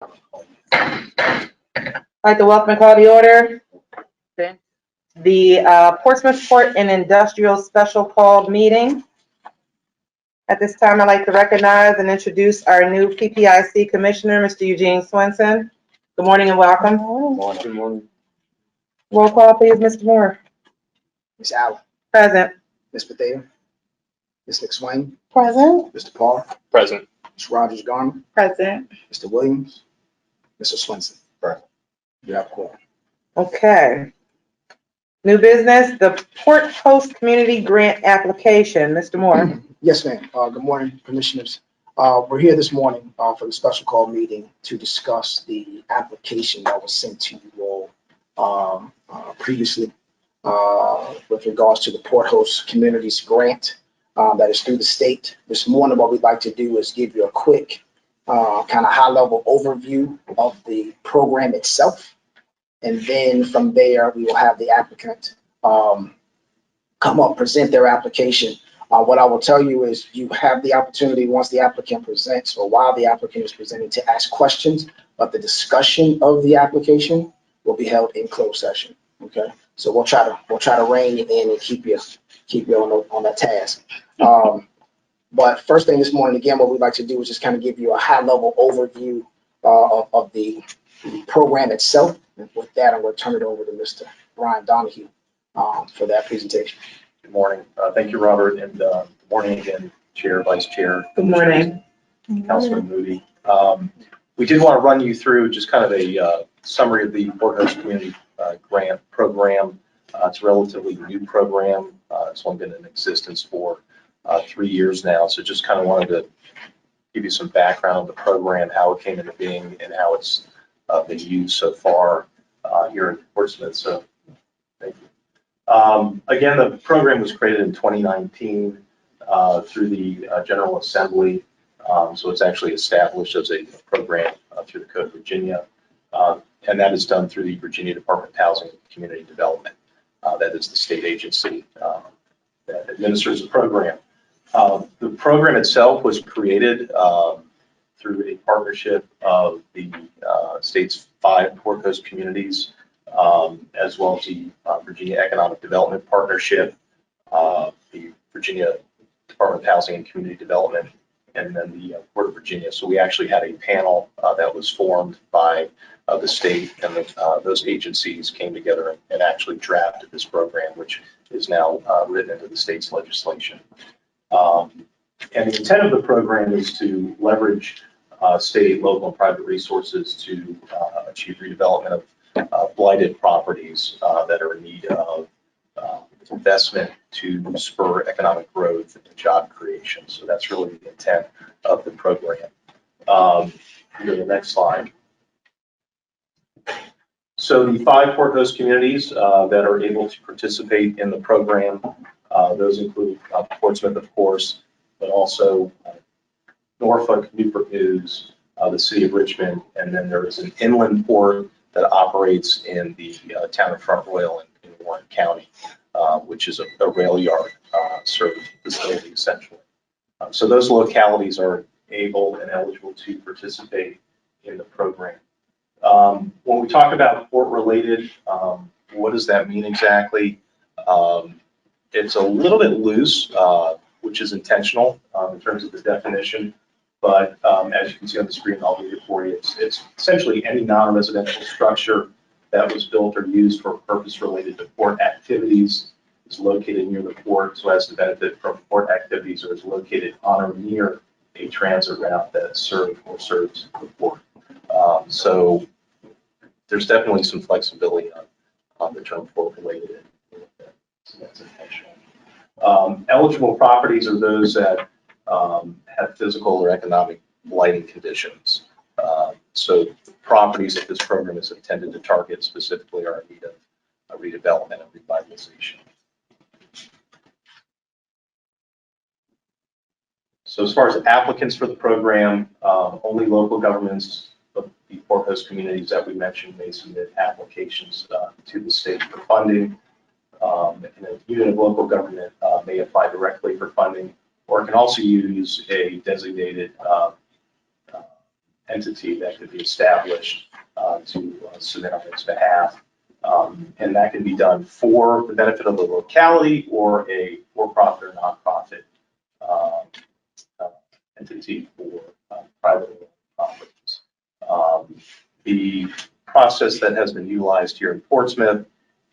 I'd like to welcome and call the order. The Portsmouth Port and Industrial Special Call Meeting. At this time, I'd like to recognize and introduce our new PPIC Commissioner, Mr. Eugene Swenson. Good morning and welcome. Good morning. Roll call, please, Mr. Moore. Ms. Allen. Present. Ms. Bethea. Ms. McSwain. Present. Mr. Parr. Present. Ms. Rogers Garner. Present. Mr. Williams. Mr. Swenson. Present. You have a quorum. Okay. New business, the Port Host Community Grant Application. Mr. Moore. Yes, ma'am. Good morning, Commissioners. We're here this morning for the special call meeting to discuss the application that was sent to you all previously with regards to the Port Host Communities Grant that is through the state. This morning, what we'd like to do is give you a quick kind of high-level overview of the program itself. And then from there, we will have the applicant come up, present their application. What I will tell you is you have the opportunity once the applicant presents or while the applicant is presenting to ask questions, but the discussion of the application will be held in closed session. Okay, so we'll try to rein you in and keep you on that task. But first thing this morning, again, what we'd like to do is just kind of give you a high level overview of the program itself. And with that, I'm going to turn it over to Mr. Brian Donahue for that presentation. Good morning. Thank you, Robert, and good morning again, Chair, Vice Chair. Good morning. Councilman Moody. We did want to run you through just kind of a summary of the Port Host Community Grant Program. It's a relatively new program. It's only been in existence for 3 years now, so just kind of wanted to give you some background on the program, how it came into being, and how it's been used so far here in Portsmouth. So thank you. Again, the program was created in 2019 through the General Assembly. So it's actually established as a program through the Code of Virginia. And that is done through the Virginia Department of Housing and Community Development. That is the state agency that administers the program. The program itself was created through a partnership of the state's 5 Port Host communities, as well as the Virginia Economic Development Partnership, the Virginia Department of Housing and Community Development, and then the Port of Virginia. So we actually had a panel that was formed by the state, and those agencies came together and actually drafted this program, which is now written into the state's legislation. And the intent of the program is to leverage state, local, and private resources to achieve redevelopment of blighted properties that are in need of investment to spur economic growth and job creation. So that's really the intent of the program. Go to the next slide. So the 5 Port Host communities that are able to participate in the program, those include Portsmouth, of course, but also Norfolk, Newport News, the city of Richmond, and then there is an inland port that operates in the town of Front Royal in Warren County, which is a rail yard service facility, essentially. So those localities are able and eligible to participate in the program. When we talk about port-related, what does that mean exactly? It's a little bit loose, which is intentional in terms of the definition. But as you can see on the screen, I'll read it for you. It's essentially any non-residential structure that was built or used for a purpose related to port activities, is located near the port, so as to benefit from port activities, or is located on or near a transit route that serves the port. So there's definitely some flexibility on the term port related. So that's intentional. Eligible properties are those that have physical or economic blighting conditions. So the properties that this program is intended to target specifically are in need of redevelopment and revitalization. So as far as applicants for the program, only local governments of the Port Host communities that we mentioned may submit applications to the state for funding. And a unit of local government may apply directly for funding, or can also use a designated entity that could be established to submit on its behalf. And that can be done for the benefit of the locality or a for-profit or nonprofit entity for private properties. The process that has been utilized here in Portsmouth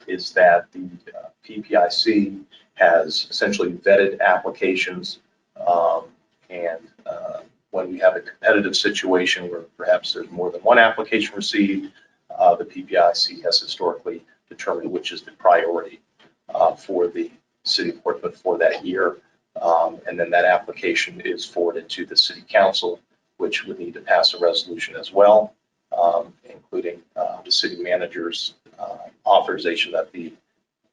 is that the PPIC has essentially vetted applications, and when we have a competitive situation where perhaps there's more than one application received, the PPIC has historically determined which is the priority for the city of Portsmouth for that year. And then that application is forwarded to the city council, which would need to pass a resolution as well, including the city manager's authorization that the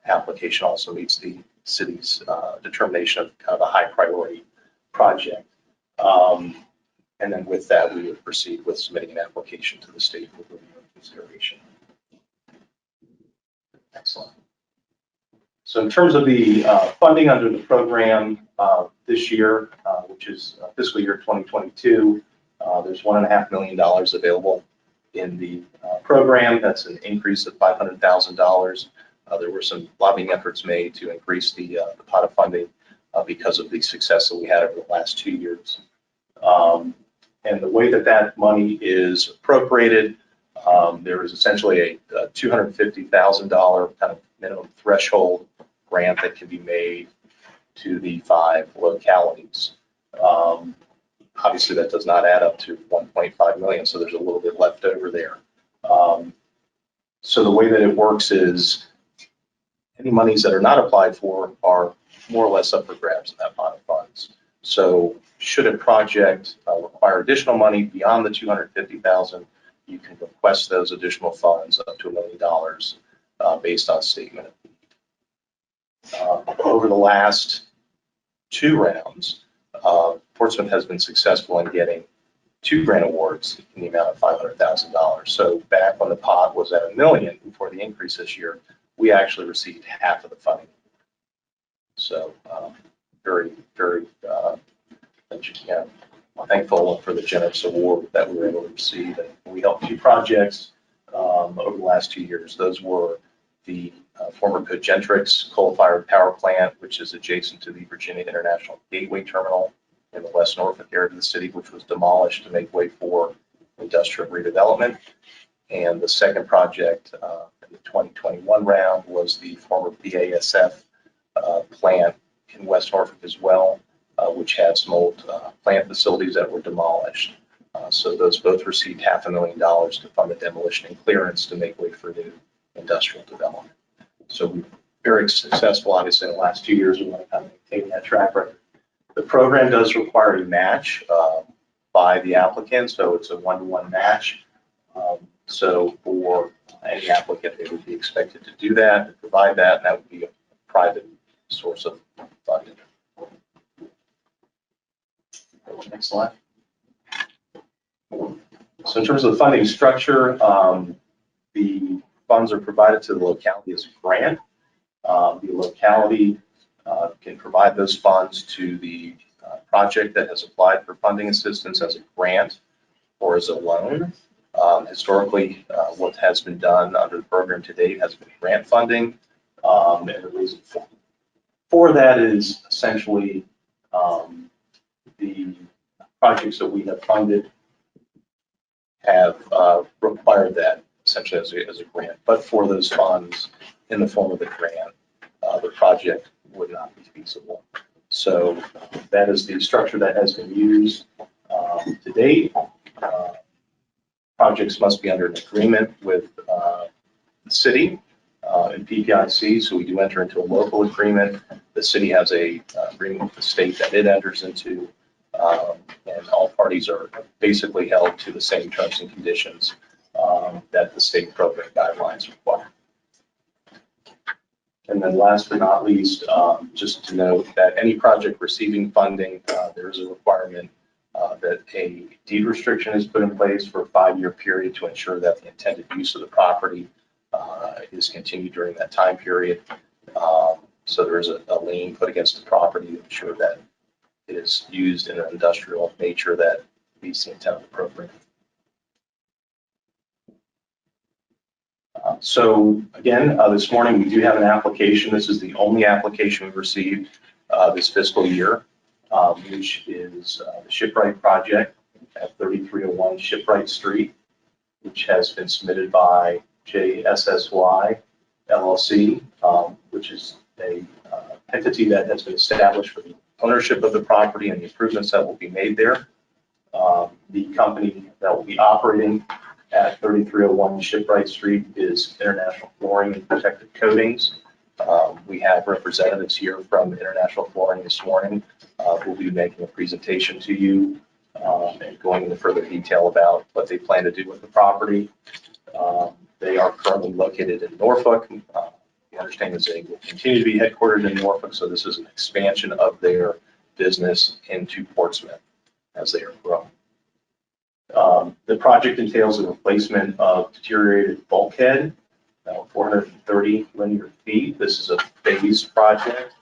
application also meets the city's determination of kind of a high priority project. And then with that, we would proceed with submitting an application to the state for review and consideration. Excellent. So in terms of the funding under the program this year, which is fiscal year 2022, there's $1.5 million available in the program. That's an increase of $500,000. There were some lobbying efforts made to increase the pot of funding because of the success that we had over the last 2 years. And the way that that money is appropriated, there is essentially a $250,000 kind of minimum threshold grant that can be made to the 5 localities. Obviously, that does not add up to 1.5 million, so there's a little bit left over there. So the way that it works is any monies that are not applied for are more or less up for grabs in that pot of funds. So should a project require additional money beyond the 250,000, you can request those additional funds up to $1 million based on statement of need. Over the last 2 rounds, Portsmouth has been successful in getting 2 grant awards in the amount of $500,000. So back when the pot was at $1 million before the increase this year, we actually received half of the funding. So very, very thankful for the generous award that we were able to receive. And we helped 2 projects over the last 2 years. Those were the former Cogentrix coal-fired power plant, which is adjacent to the Virginia International Gateway Terminal in the West Norfolk area of the city, which was demolished to make way for industrial redevelopment. And the second project in the 2021 round was the former BASF plant in West Norfolk as well, which had some old plant facilities that were demolished. So those both received $500,000 to fund the demolition and clearance to make way for new industrial development. So we're very successful, obviously, in the last 2 years. We want to kind of maintain that track record. The program does require a match by the applicant, so it's a 1-to-1 match. So for any applicant, they would be expected to do that, to provide that, and that would be a private source of funding. Next slide. So in terms of the funding structure, the funds are provided to the locality as a grant. The locality can provide those funds to the project that has applied for funding assistance as a grant or as a loan. Historically, what has been done under the program to date has been grant funding. And the reason for that is essentially the projects that we have funded have required that essentially as a grant. But for those funds in the form of a grant, the project would not be feasible. So that is the structure that has been used to date. Projects must be under an agreement with the city and PPIC, so we do enter into a local agreement. The city has a agreement with the state that it enters into, and all parties are basically held to the same terms and conditions that the state program guidelines require. And then last but not least, just to note that any project receiving funding, there is a requirement that a deed restriction is put in place for a 5-year period to ensure that the intended use of the property is continued during that time period. So there is a lien put against the property to ensure that it is used in an industrial nature that meets the intent of the program. So again, this morning we do have an application. This is the only application we've received this fiscal year, which is the Shipwright project at 3301 Shipwright Street, which has been submitted by JSSY LLC, which is a entity that has been established for the ownership of the property and the improvements that will be made there. The company that will be operating at 3301 Shipwright Street is International Flooring and Protective Coatings. We have representatives here from International Flooring this morning who will be making a presentation to you and going into further detail about what they plan to do with the property. They are currently located in Norfolk. The understanding is they will continue to be headquartered in Norfolk, so this is an expansion of their business into Portsmouth as they are growing. The project entails a replacement of deteriorated bulkhead, 430 linear feet. This is a phased project.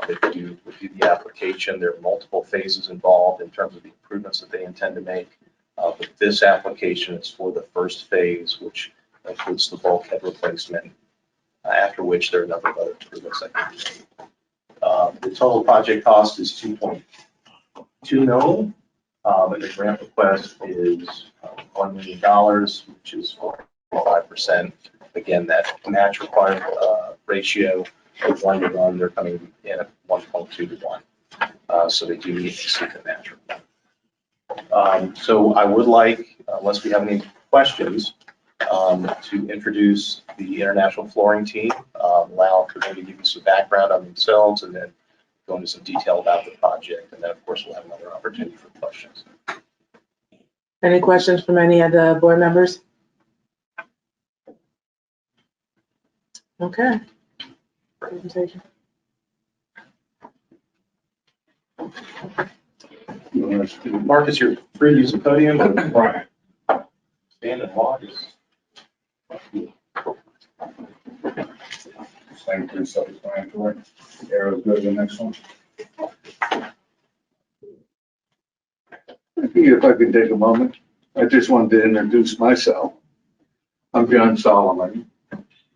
If you review the application, there are multiple phases involved in terms of the improvements that they intend to make. But this application is for the first phase, which includes the bulkhead replacement, after which there are a number of other improvements that can be made. The total project cost is $2.2 million. And the grant request is $1 million, which is 5%. Again, that match required ratio of 1 to 1, they're coming in at 1.2 to 1. So they do need to seek a match requirement. So I would like, unless we have any questions, to introduce the International Flooring team, allow for them to give you some background on themselves, and then go into some detail about the project, and then of course we'll have another opportunity for questions. Any questions from any of the board members? Okay. Presentation. Marcus, you're free to use the podium. Right. Stand and walk. Same pretty self-explanatory. Arrow's good, the next one. If I could take a moment, I just wanted to introduce myself. I'm John Solomon.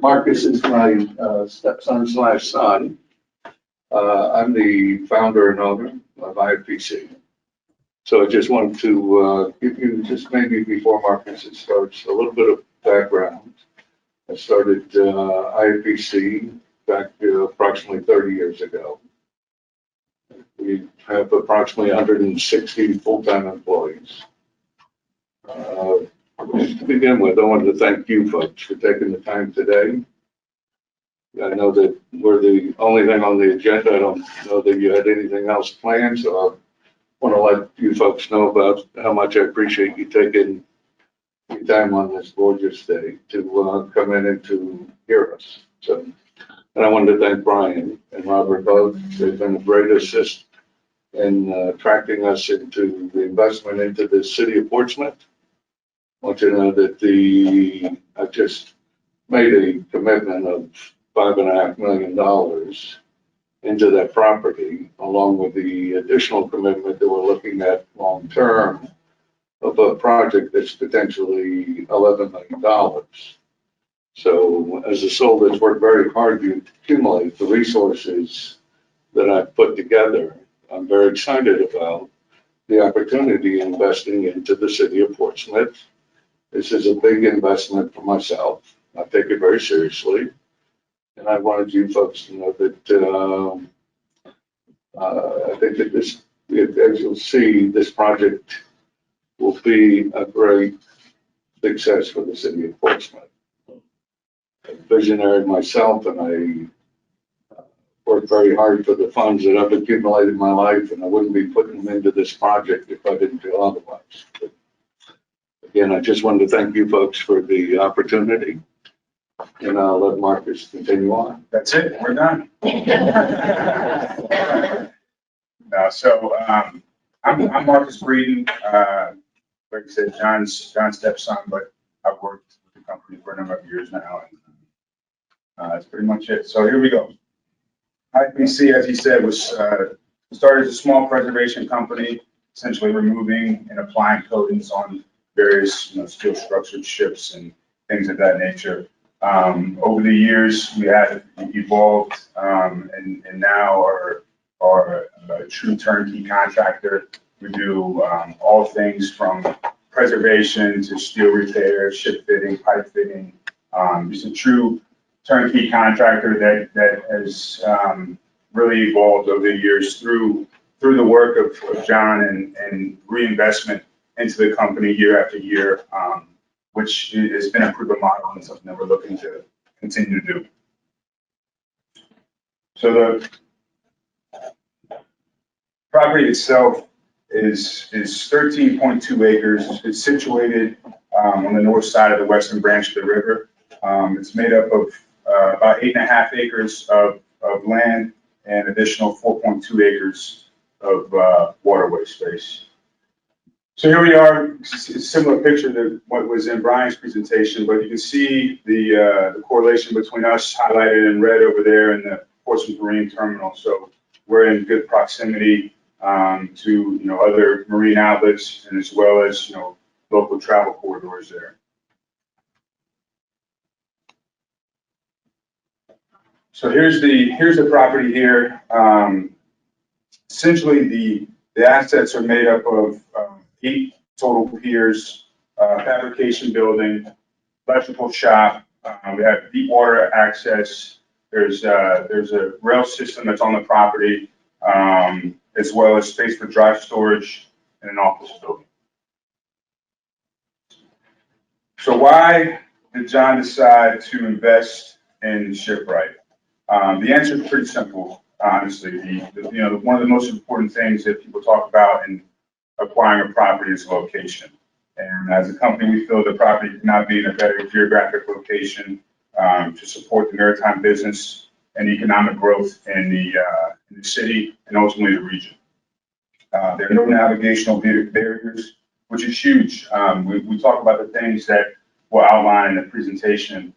Marcus is my stepson / son. I'm the founder and owner of IFPC. So I just wanted to give you, just maybe before Marcus starts, a little bit of background. I started IFPC back approximately 30 years ago. We have approximately 160 full-time employees. To begin with, I wanted to thank you folks for taking the time today. I know that we're the only thing on the agenda. I don't know that you had anything else planned, so I want to let you folks know about how much I appreciate you taking your time on this gorgeous day to come in and to hear us. So, and I wanted to thank Brian and Robert both. They've been a great assist in attracting us into the investment into the city of Portsmouth. I want you to know that I just made a commitment of $5.5 million into that property, along with the additional commitment that we're looking at long term of a project that's potentially $11 million. So as a soul that's worked very hard to accumulate the resources that I've put together, I'm very excited about the opportunity investing into the city of Portsmouth. This is a big investment for myself. I take it very seriously. And I wanted you folks to know that I think that this, as you'll see, this project will be a great success for the city of Portsmouth. I'm a visionary myself, and I worked very hard for the funds that I've accumulated in my life, and I wouldn't be putting them into this project if I didn't feel otherwise. But again, I just wanted to thank you folks for the opportunity, and I'll let Marcus continue on. That's it, we're done. I'm Marcus Breeden. Like I said, John's stepson, but I've worked with the company for a number of years now. And that's pretty much it. So here we go. IPC, as he said, was started as a small preservation company, essentially removing and applying coatings on various steel structured ships and things of that nature. Over the years, we have evolved, and now are a true turnkey contractor. We do all things from preservation to steel repair, ship fitting, pipe fitting. Just a true turnkey contractor that has really evolved over the years through the work of John and reinvestment into the company year after year, which has been a proven model and something that we're looking to continue to do. So the property itself is 13.2 acres. It's situated on the north side of the western branch of the river. It's made up of about 8.5 acres of land and additional 4.2 acres of waterway space. So here we are, it's a similar picture to what was in Brian's presentation, but you can see the correlation between us highlighted in red over there and the Portsmouth Marine Terminal. So we're in good proximity to other marine outlets and as well as local travel corridors there. So here's the property here. Essentially, the assets are made up of 8 total piers, fabrication building, electrical shop. We have deep water access. There's a rail system that's on the property, as well as space for dry storage and an office building. So why did John decide to invest in Shipwright? The answer is pretty simple, honestly. One of the most important things that people talk about in acquiring a property is location. And as a company, we feel the property could not be in a better geographic location to support the maritime business and economic growth in the city and ultimately the region. There are no navigational barriers, which is huge. We talk about the things that we'll outline in the presentation.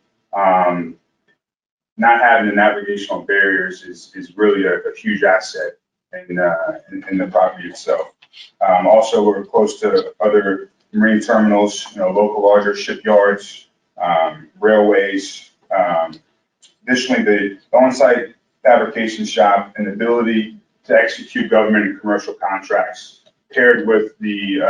Not having the navigational barriers is really a huge asset in the property itself. Also, we're close to other marine terminals, local larger shipyards, railways. Additionally, the on-site fabrication shop and ability to execute government and commercial contracts, paired with the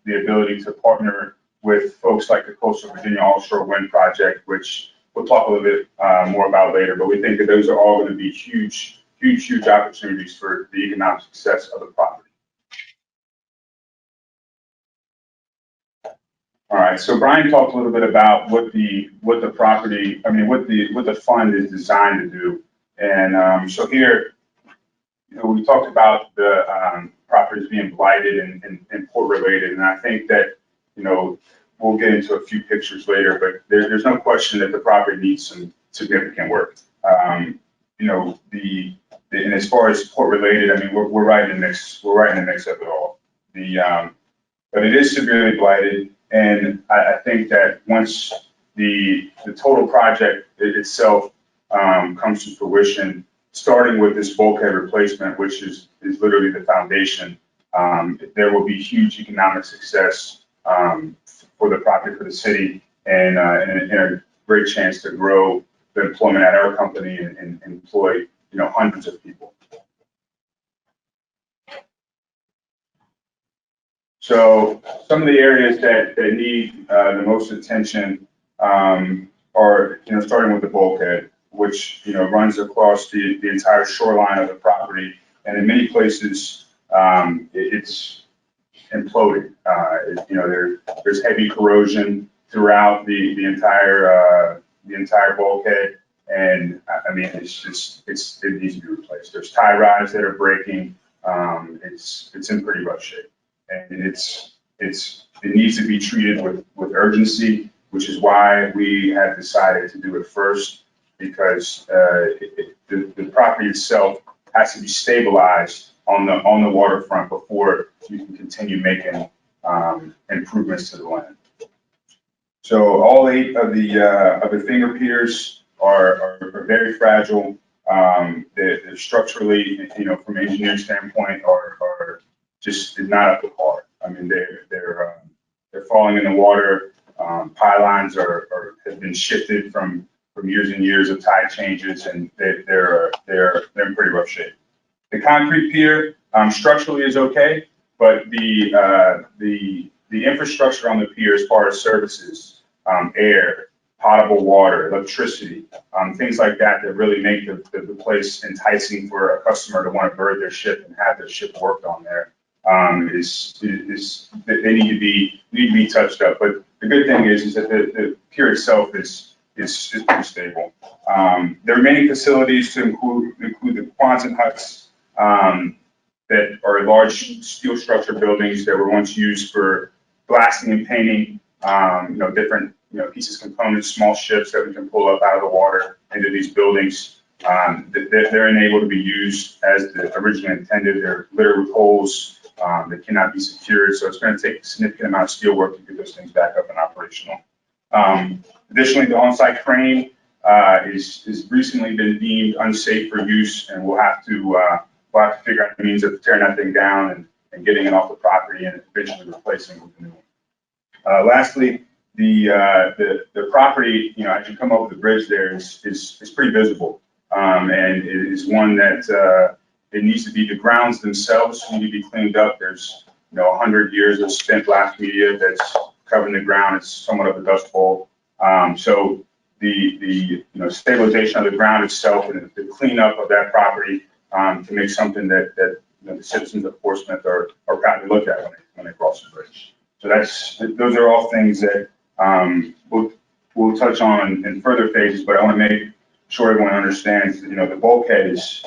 ability to partner with folks like the Coastal Virginia Offshore Wind Project, which we'll talk a little bit more about later. But we think that those are all going to be huge opportunities for the economic success of the property. All right, so Brian talked a little bit about what the fund is designed to do. And so here, we talked about the properties being blighted and port related. And I think that, we'll get into a few pictures later, but there's no question that the property needs some significant work. And as far as port related, we're right in the mix. We're right in the mix of it all. But it is severely blighted. And I think that once the total project itself comes to fruition, starting with this bulkhead replacement, which is literally the foundation, there will be huge economic success for the property, for the city, and a great chance to grow the employment at our company and employ hundreds of people. So some of the areas that need the most attention are starting with the bulkhead, which runs across the entire shoreline of the property, and in many places it's imploded. There's heavy corrosion throughout the entire bulkhead, and it needs to be replaced. There's tie rods that are breaking. It's in pretty rough shape, and it needs to be treated with urgency, which is why we have decided to do it first, because the property itself has to be stabilized on the waterfront before you can continue making improvements to the land. So all 8 of the finger piers are very fragile. They're structurally, from an engineering standpoint, are just not up to par. They're falling in the water Pylons have been shifted from years and years of tide changes, and they're in pretty rough shape. The concrete pier structurally is okay, but the infrastructure on the pier, as far as services, air, potable water, electricity, things like that, that really make the place enticing for a customer to want to berth their ship and have their ship worked on there, they need to be touched up. But the good thing is that the pier itself is pretty stable. The remaining facilities to include the Quonset huts that are large steel structure buildings that were once used for blasting and painting, different pieces, components, small ships that we can pull up out of the water into these buildings. They're unable to be used as originally intended. They're littered with holes. They cannot be secured, so it's going to take a significant amount of steel work to get those things back up and operational. Additionally, the on-site crane has recently been deemed unsafe for use, and we'll have to figure out the means of tearing that thing down and getting it off the property and eventually replacing it with a new one. Lastly, the property, as you come over the bridge there is pretty visible, and it is one that it needs to be, the grounds themselves need to be cleaned up. There's 100 years of spent blast media that's covering the ground. It's somewhat of a dust bowl. So the stabilization of the ground itself and the cleanup of that property to make something that the citizens of Portsmouth are proud to look at when they cross the bridge. So those are all things that we'll touch on in further phases, but I want to make sure everyone understands that, the bulkhead is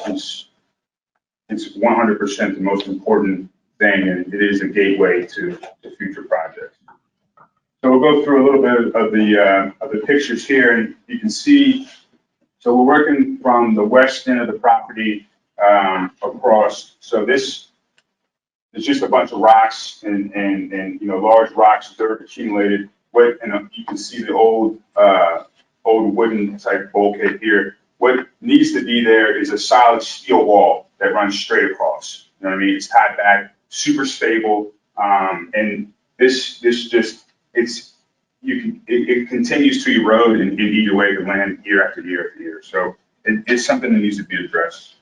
100% the most important thing, and it is a gateway to future projects. So we'll go through a little bit of the pictures here, and you can see, so we're working from the west end of the property across. So this is just a bunch of rocks and large rocks, dirt accumulated. And you can see the old wooden type bulkhead here. What needs to be there is a solid steel wall that runs straight across. You know what I mean? It's tied back, super stable, and this it continues to erode and eat away the land year after year after year. So it's something that needs to be addressed.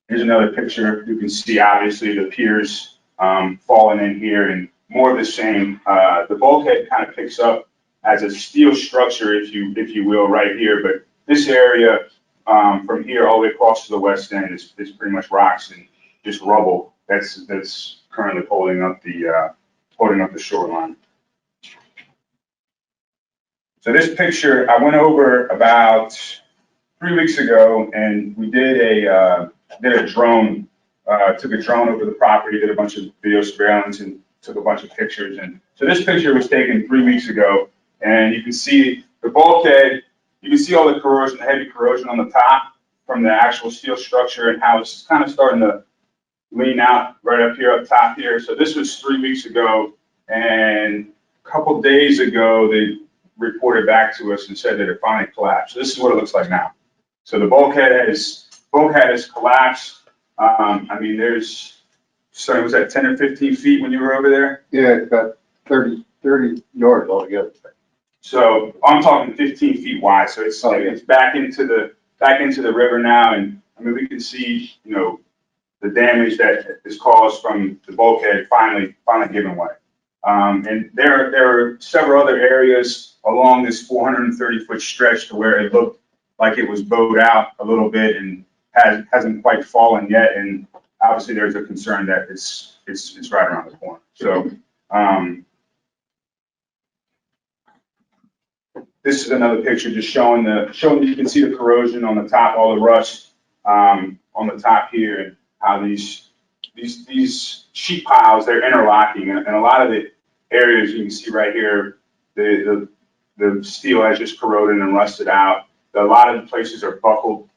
Here's another picture. You can see obviously the piers falling in here and more of the same. The bulkhead kind of picks up as a steel structure, if you will, right here. But this area from here all the way across to the west end is pretty much rocks and just rubble that's currently holding up the shoreline. So this picture I went over about 3 weeks ago, and we did a drone, took a drone over the property, did a bunch of video surveillance, and took a bunch of pictures. And so this picture was taken 3 weeks ago, and you can see the bulkhead. You can see all the corrosion, the heavy corrosion on the top from the actual steel structure, and how it's kind of starting to lean out right up here, up top here. So this was 3 weeks ago, and a couple days ago they reported back to us and said that it finally collapsed. So this is what it looks like now. So the bulkhead has collapsed. I mean, so it was at 10 or 15 feet when you were over there? Yeah, it's about 30 yards altogether. So I'm talking 15 feet wide. So it's back into the river now, and I mean we can see the damage that is caused from the bulkhead finally giving way. And there are several other areas along this 430-foot stretch to where it looked like it was bowed out a little bit and hasn't quite fallen yet. And obviously there's a concern that it's right around the corner. So this is another picture just showing you can see the corrosion on the top, all the rust on the top here, and how these sheet piles, they're interlocking, and a lot of the areas you can see right here, the steel has just corroded and rusted out. A lot of the places are buckled.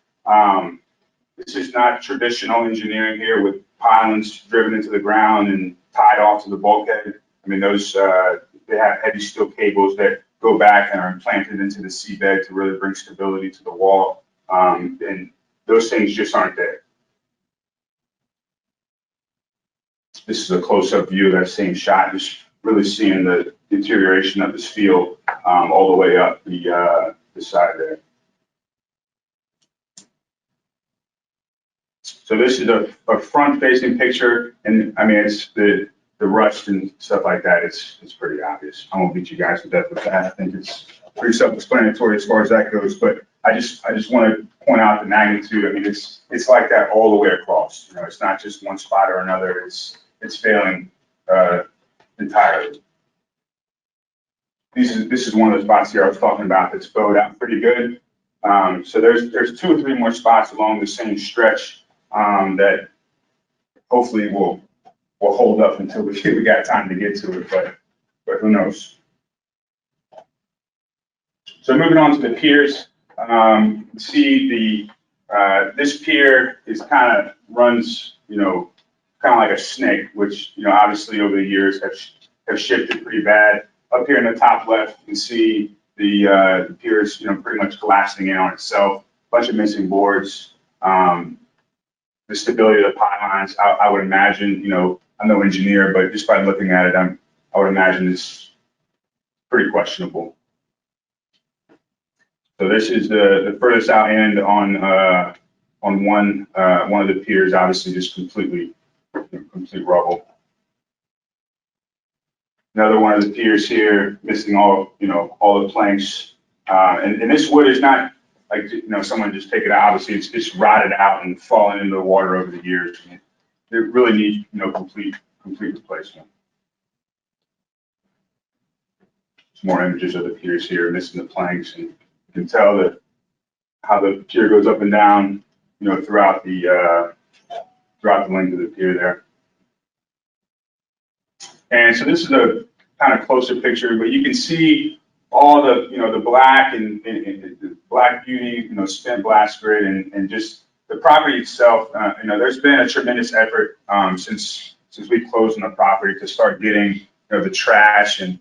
This is not traditional engineering here with pylons driven into the ground and tied off to the bulkhead. I mean, those they have heavy steel cables that go back and are implanted into the seabed to really bring stability to the wall, and those things just aren't there. This is a close-up view of that same shot, just really seeing the deterioration of the steel all the way up the side there. So this is a front-facing picture, and I mean, it's the rust and stuff like that. It's pretty obvious. I won't beat you guys to death with that. I think it's pretty self-explanatory as far as that goes. But I just want to point out the magnitude. I mean, it's like that all the way across. You know, it's not just one spot or another. It's failing entirely. This is one of the spots here I was talking about that's bowed out pretty good. So there's 2 or 3 more spots along the same stretch that hopefully will hold up until we got time to get to it, but who knows? So moving on to the piers, see this pier is kind of runs, you know, kind of like a snake, which, you know, obviously over the years have shifted pretty bad. Up here in the top left, you can see the piers, you know, pretty much collapsing in on itself. Bunch of missing boards. The stability of the pylons, I would imagine, you know, I'm no engineer, but just by looking at it, I would imagine it's pretty questionable. So this is the furthest out end on one of the piers, obviously just complete rubble. Another one of the piers here, missing all the planks. And this wood is not like, you know, someone just take it out. Obviously, it's rotted out and fallen into the water over the years. I mean, it really needs, you know, complete replacement. Some more images of the piers here, missing the planks, and you can tell that how the pier goes up and down, you know, throughout the length of the pier there. And so this is a kind of closer picture, but you can see all the, you know, the black and the black beauty, you know, spent blast grid and just the property itself. You know, there's been a tremendous effort since we closed on the property to start getting, you know, the trash and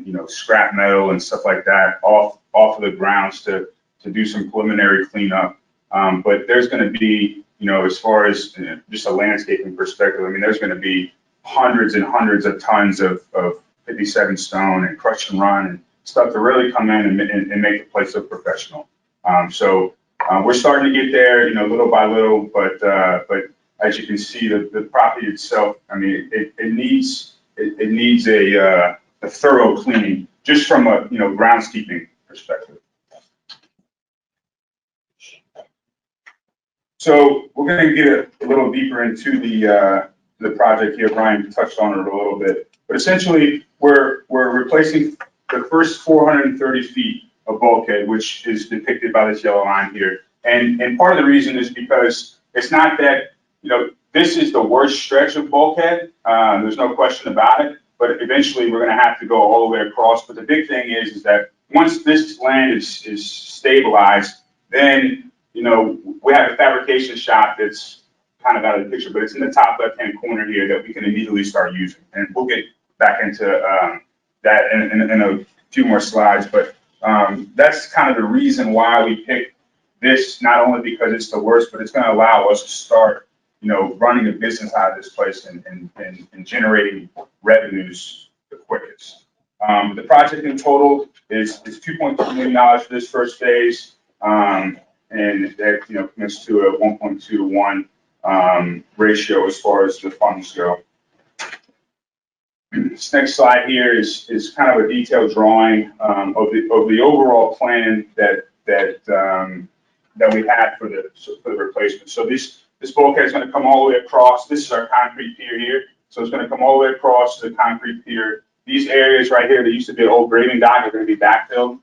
you know, scrap metal and stuff like that off of the grounds to do some preliminary cleanup. But there's going to be, you know, as far as just a landscaping perspective, I mean, there's going to be hundreds and hundreds of tons of 57 stone and crush and run and stuff to really come in and make the place look professional. So we're starting to get there, you know, little by little, but as you can see, the property itself, I mean, it needs a thorough cleaning just from a, you know, groundskeeping perspective. So we're going to get a little deeper into the project here. Brian touched on it a little bit, but essentially we're replacing the first 430 feet of bulkhead, which is depicted by this yellow line here. And part of the reason is because it's not that, you know, this is the worst stretch of bulkhead. There's no question about it, but eventually we're going to have to go all the way across. But the big thing is that once this land is stabilized, then, you know, we have a fabrication shop that's kind of out of the picture, but it's in the top left-hand corner here that we can immediately start using. And we'll get back into that in a few more slides, but that's kind of the reason why we picked this, not only because it's the worst, but it's going to allow us to start, you know, running a business out of this place and generating revenues the quickest. The project in total is $2.2 million for this first phase, and that, you know, commits to a 1.2 to 1 ratio as far as the funds go. This next slide here is kind of a detailed drawing of the overall plan that we had for the replacement. So this bulkhead is going to come all the way across. This is our concrete pier here. So it's going to come all the way across to the concrete pier. These areas right here that used to be an old grading dock are going to be backfilled.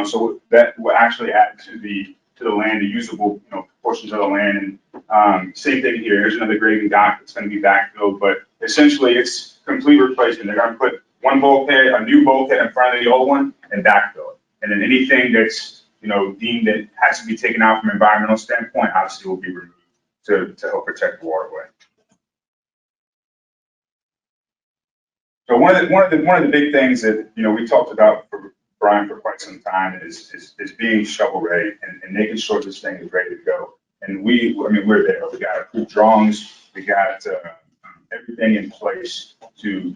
So that will actually add to the land, the usable, you know, portions of the land. And same thing here. Here's another grading dock that's going to be backfilled, but essentially it's complete replacement. They're going to put one bulkhead, a new bulkhead in front of the old one, and backfill it. And then anything that's, you know, deemed that has to be taken out from an environmental standpoint, obviously will be removed to help protect the waterway. So one of the big things that, you know, we talked about for Brian for quite some time is being shovel ready and making sure this thing is ready to go. And we're there. We got approved drawings. We got everything in place to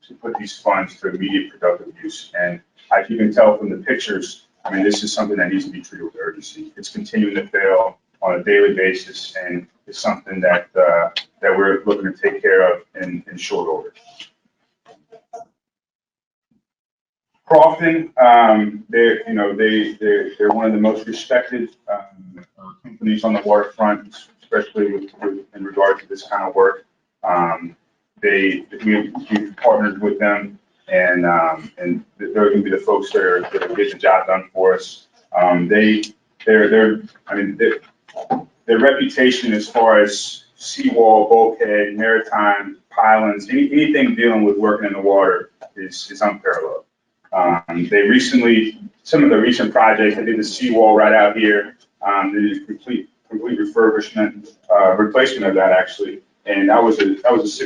to put these funds to immediate productive use. And as you can tell from the pictures, I mean, this is something that needs to be treated with urgency. It's continuing to fail on a daily basis, and it's something that that we're looking to take care of in short order. Crofton, they're one of the most respected companies on the waterfront, especially in regard to this kind of work. We've partnered with them, and they're going to be the folks that are get the job done for us. Their reputation as far as seawall, bulkhead, maritime, pylons, anything dealing with working in the water is unparalleled. Some of the recent projects, they did the seawall right out here. They did a complete refurbishment, replacement of that actually, and that was a almost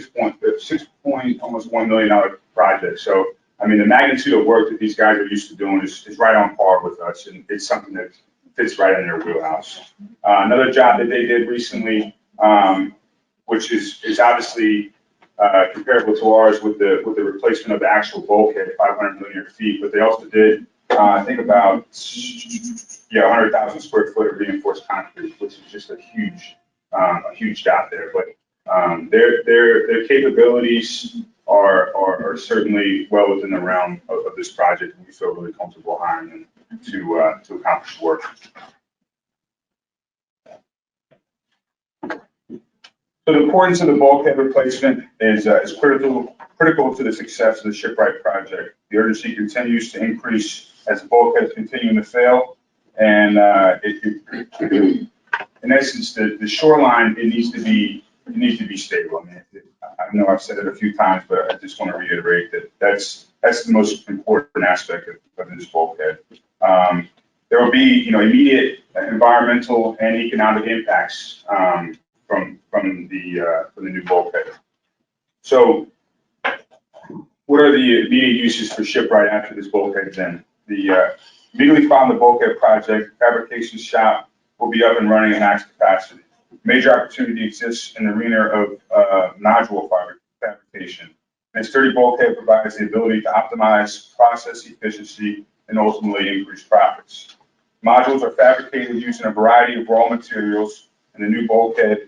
$1 million project. So I mean, the magnitude of work that these guys are used to doing is right on par with us, and it's something that fits right in their wheelhouse. Another job that they did recently, which is obviously comparable to ours with the replacement of the actual bulkhead, 500 linear feet, but they also did, I think about 100,000 square foot of reinforced concrete, which is just a huge job there. But their capabilities are certainly well within the realm of this project, and we feel really comfortable hiring them to accomplish the work. So the importance of the bulkhead replacement is critical to the success of the Shipwright project. The urgency continues to increase as the bulkheads continue to fail, and in essence, the shoreline needs to be stable. I mean, I know I've said it a few times, but I just want to reiterate that that's the most important aspect of this bulkhead. There will be immediate environmental and economic impacts from the new bulkhead. So, what are the immediate uses for Shipwright after this bulkhead's in? Immediately following the bulkhead project, fabrication shop will be up and running at max capacity. Major opportunity exists in the arena of nodule fabrication. This sturdy bulkhead provides the ability to optimize process efficiency and ultimately increase profits. Modules are fabricated using a variety of raw materials, and the new bulkhead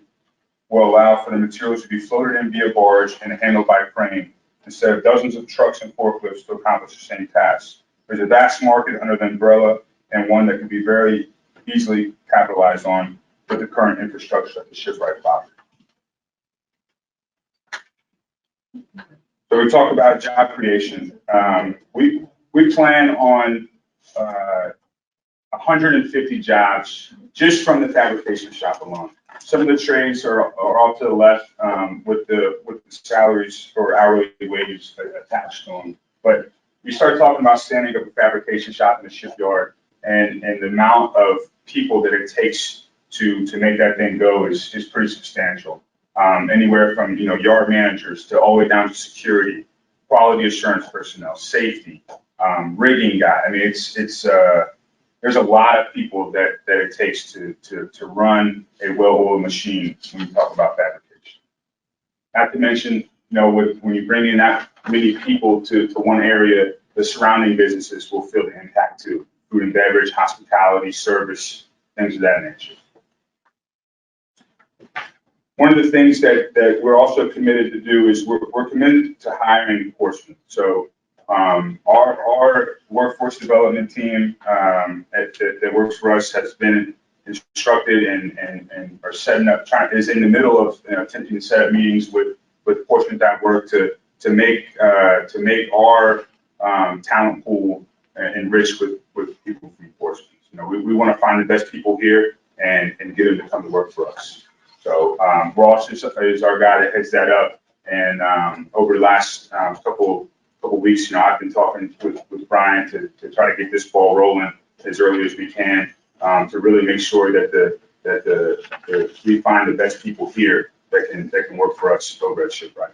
will allow for the materials to be floated in via barge and handled by crane, instead of dozens of trucks and forklifts to accomplish the same task. There's a vast market under the umbrella, and one that can be very easily capitalized on with the current infrastructure at the Shipwright property. So we talk about job creation. We plan on 150 jobs just from the fabrication shop alone. Some of the trades are off to the left with the salaries or hourly wages attached to them. But we start talking about standing up a fabrication shop in the shipyard, and the amount of people that it takes to make that thing go is pretty substantial. Anywhere from yard managers to all the way down to security, quality assurance personnel, safety, rigging guy. I mean, it's there's a lot of people that it takes to run a well-oiled machine when you talk about fabrication. Not to mention, when you bring in that many people to one area, the surrounding businesses will feel the impact too. Food and beverage, hospitality, service, things of that nature. One of the things that we're also committed to do is we're committed to hiring in Portsmouth. So our workforce development team that works for us has been instructed and are setting up, is in the middle of attempting to set up meetings with Portsmouth.work to make our talent pool enriched with people from Portsmouth. We want to find the best people here and get them to come to work for us. So Ross is our guy that heads that up, and over the last couple weeks, I've been talking with Brian to try to get this ball rolling as early as we can to really make sure that we find the best people here that can work for us over at Shipwright.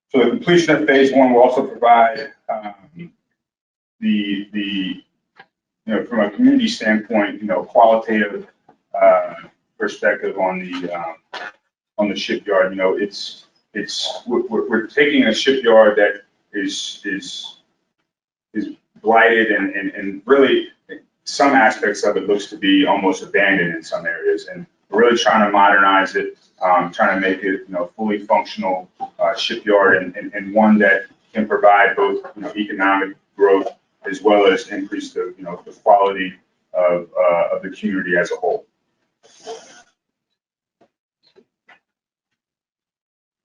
So the completion of phase one will also provide from a community standpoint, qualitative perspective on on the shipyard. You know, we're taking a shipyard that is blighted and really some aspects of it looks to be almost abandoned in some areas, and we're really trying to modernize it, trying to make it, you know, fully functional shipyard and one that can provide both, you know, economic growth as well as increase the, you know, the quality of the community as a whole.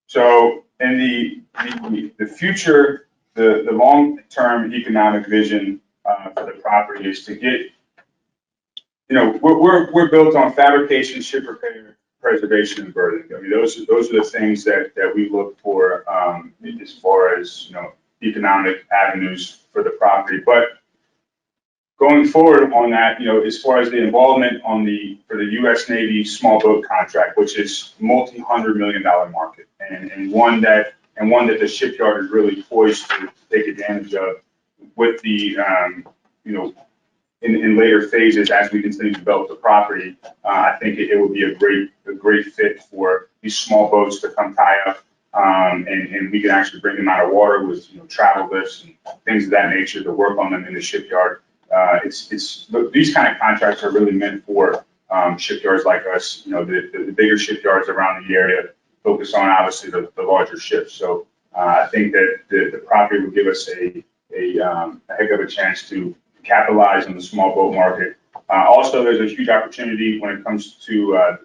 So in the future, the long-term economic vision for the property is to get, you know, we're built on fabrication, ship repair, preservation, and berthing. I mean, those are the things that we look for as far as, you know, economic avenues for the property. But going forward on that, you know, as far as the involvement for the U.S. Navy small boat contract, which is multi-$100-million market, and one that the shipyard is really poised to take advantage of with the, you know, in later phases as we continue to develop the property. I think it would be a great fit for these small boats to come tie up, and we can actually bring them out of water with, you know, travel lifts and things of that nature to work on them in the shipyard. These kind of contracts are really meant for shipyards like us. You know, the bigger shipyards around the area focus on obviously the larger ships. So I think that the property would give us a heck of a chance to capitalize on the small boat market. Also, there's a huge opportunity when it comes to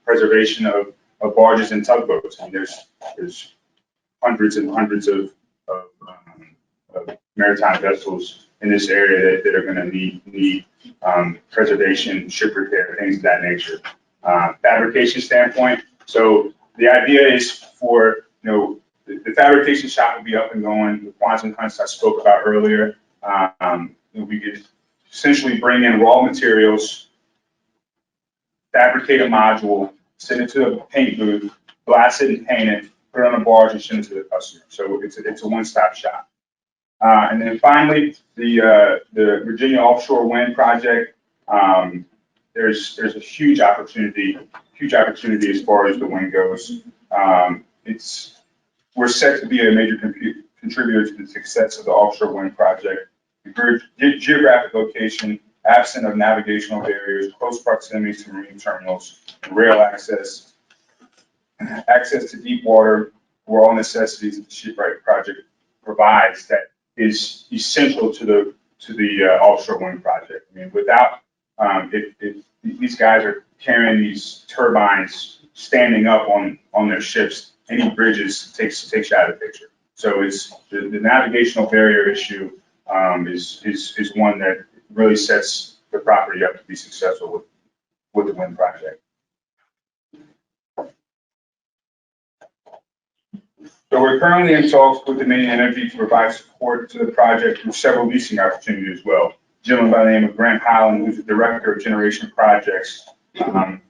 preservation of barges and tugboats. I mean, there's hundreds and hundreds of maritime vessels in this area that are going to need preservation, ship repair, things of that nature. Fabrication standpoint. So the idea is for, you know, the fabrication shop will be up and going. The quantum hunts I spoke about earlier. We could essentially bring in raw materials, fabricate a module, send it to a paint booth, blast it and paint it, put it on a barge and send it to the customer. So it's a one-stop shop. And then finally, the Virginia Offshore Wind Project. There's a huge opportunity as far as the wind goes. We're set to be a major contributor to the success of the offshore wind project. The geographic location, absent of navigational barriers, close proximity to marine terminals, rail access to deep water were all necessities that the Shipwright project provides that is essential to the offshore wind project. I mean, without if these guys are carrying these turbines standing up on their ships, any bridges takes you out of the picture. So it's the navigational barrier issue is one that really sets the property up to be successful with the wind project. So we're currently in talks with Dominion Energy to provide support to the project through several leasing opportunities as well. A gentleman by the name of Grant Holland, who's the director of generation projects,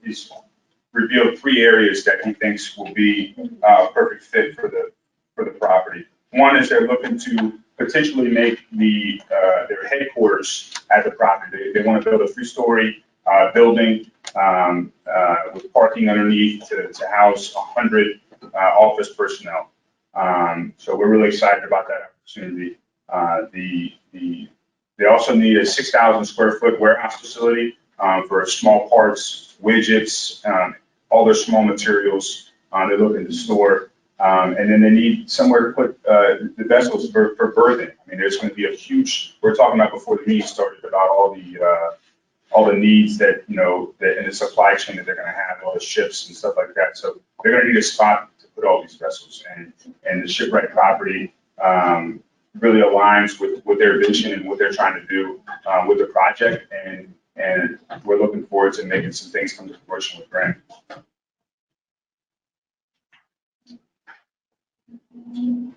he's revealed 3 areas that he thinks will be a perfect fit for the property. One is they're looking to potentially make their headquarters at the property. They want to build a 3-story building with parking underneath to house 100 office personnel. So we're really excited about that opportunity. They also need a 6,000 square foot warehouse facility for small parts, widgets, all their small materials they're looking to store. And then they need somewhere to put the vessels for berthing. I mean, there's going to be a huge, we're talking about before the meeting started about all the needs that, you know, that in the supply chain that they're going to have, all the ships and stuff like that. So they're going to need a spot to put all these vessels, and the Shipwright property really aligns with their vision and what they're trying to do with the project. And we're looking forward to making some things come to fruition with Grant.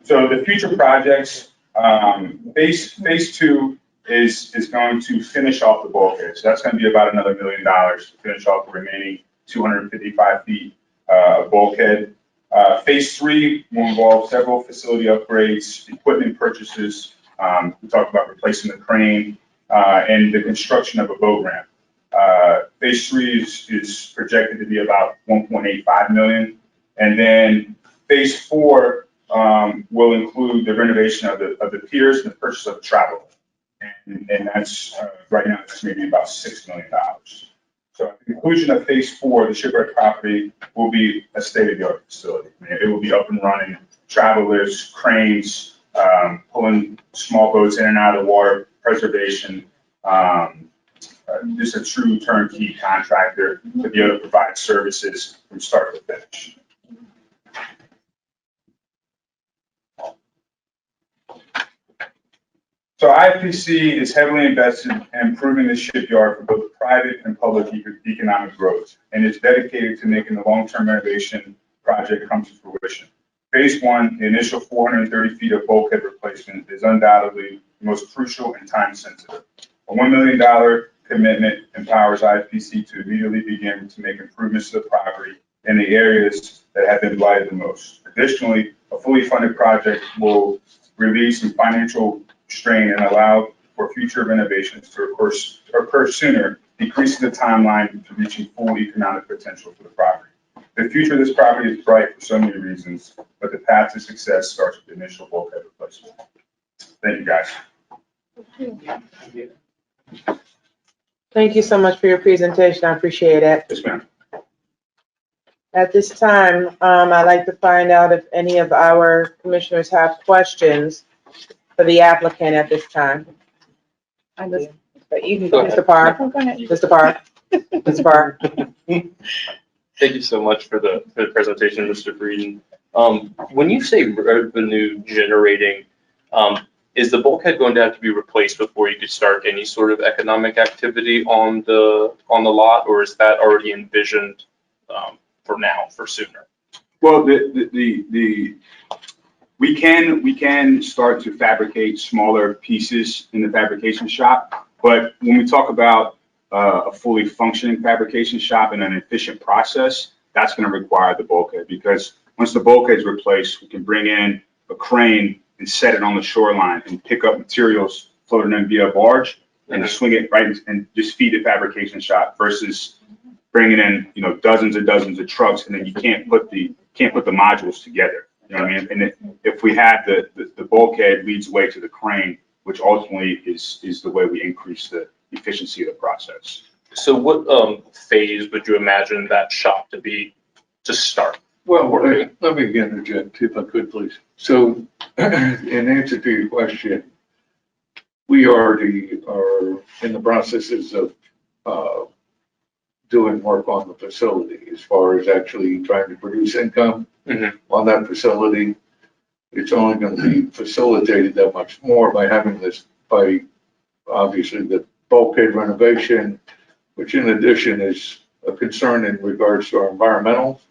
So the future projects, phase 2 is going to finish off the bulkhead. So that's going to be about another $1 million to finish off the remaining 255 feet of bulkhead. Phase 3 will involve several facility upgrades, equipment purchases. We talked about replacing the crane and the construction of a boat ramp. Phase 3 is projected to be about $1.85 million. And then phase 4 will include the renovation of the piers and the purchase of travel. And that's, right now, it's maybe about $6 million. So at the conclusion of phase 4, the Shipwright property will be a state-of-the-art facility. I mean, it will be up and running, travelers, cranes, pulling small boats in and out of the water, preservation, just a true turnkey contractor to be able to provide services from start to finish. So IFPC is heavily invested in improving the shipyard for both private and public economic growth, and is dedicated to making the long-term renovation project come to fruition. Phase 1, the initial 430 feet of bulkhead replacement, is undoubtedly the most crucial and time-sensitive. A $1 million commitment empowers IFPC to immediately begin to make improvements to the property in the areas that have been blighted the most. Additionally, a fully funded project will release some financial strain and allow for future renovations to occur sooner, decreasing the timeline to reaching full economic potential for the property. The future of this property is bright for so many reasons, but the path to success starts with the initial bulkhead replacement. Thank you, guys. Thank you so much for your presentation. I appreciate it. Yes, ma'am. At this time, I'd like to find out if any of our commissioners have questions for the applicant at this time. I just, You can Go go, ahead. Mr. Parr. go ahead. Mr. Parr. Mr. Parr. Thank you so much for the presentation, Mr. Breeden. When you say revenue generating, is the bulkhead going to have to be replaced before you could start any sort of economic activity on the lot, or is that already envisioned for now, for sooner? Well, we can start to fabricate smaller pieces in the fabrication shop, but when we talk about a fully functioning fabrication shop and an efficient process, that's going to require the bulkhead, because once the bulkhead is replaced, we can bring in a crane and set it on the shoreline and pick up materials floating in via barge and swing it right and just feed the fabrication shop, versus bringing in, dozens and dozens of trucks, and then you can't put the modules together. You know what I mean? And if we have the bulkhead leads the way to the crane, which ultimately is the way we increase the efficiency of the process. So what phase would you imagine that shop to be to start? Well, let me interject, if I could, please. So, in answer to your question, we already are in the processes of doing work on the facility as far as actually trying to produce income on that facility. It's only going to be facilitated that much more by having this, by obviously the bulkhead renovation, which in addition is a concern in regards to our environmental,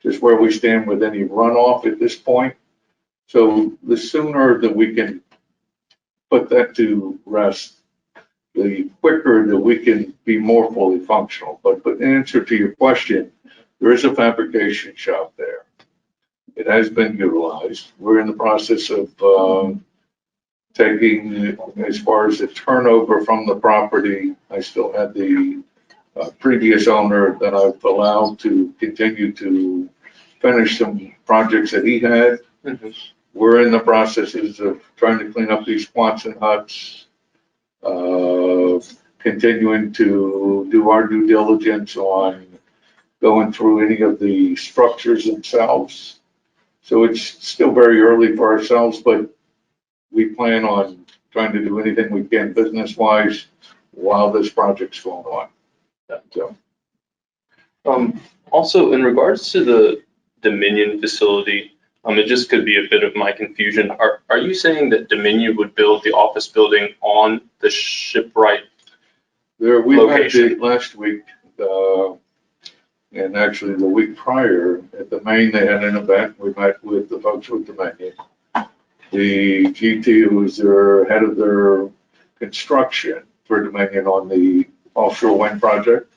just where we stand with any runoff at this point. So the sooner that we can put that to rest, the quicker that we can be more fully functional. But in answer to your question, there is a fabrication shop there. It has been utilized. We're in the process of taking, as far as the turnover from the property, I still have the previous owner that I've allowed to continue to finish some projects that he had. We're in the processes of trying to clean up these Swanson huts, continuing to do our due diligence on going through any of the structures themselves. So it's still very early for ourselves, but we plan on trying to do anything we can business-wise while this project's going on. So. Also, in regards to the Dominion facility, it just could be a bit of my confusion. Are you saying that Dominion would build the office building on the Shipwright We location? had last week, and actually the week prior at the Maine, they had an event. We met with the folks with Dominion. The GT, who was their head of their construction for Dominion on the offshore wind project,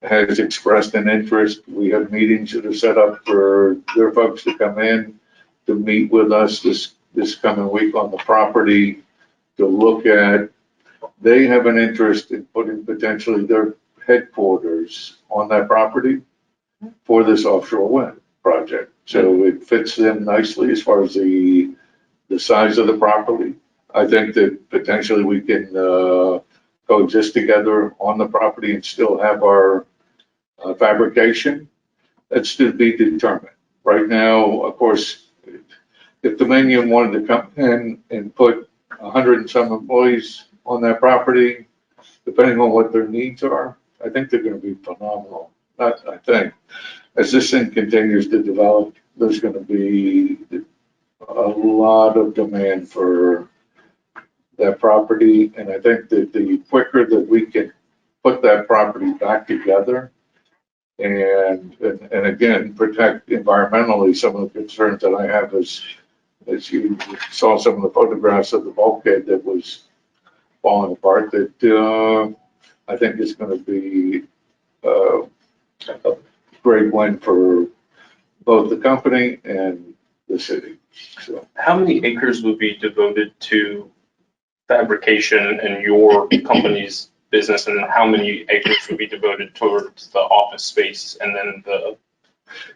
has expressed an interest. We have meetings that are set up for their folks to come in to meet with us this coming week on the property to look at. They have an interest in putting potentially their headquarters on that property. for this offshore wind project. So it fits in nicely as far as the size of the property. I think that potentially we can coexist together on the property and still have our fabrication. That's to be determined. Right now, of course, if Dominion wanted to come in and put 100 and some employees on that property, depending on what their needs are, I think they're going to be phenomenal. I think as this thing continues to develop, there's going to be a lot of demand for that property. And I think that the quicker that we can put that property back together and again, protect environmentally some of the concerns that I have as you saw some of the photographs of the bulkhead that was falling apart, that I think is going to be a great win for both the company and the city. So, How many acres would be devoted to fabrication and your company's business, and how many acres would be devoted towards the office space and then the?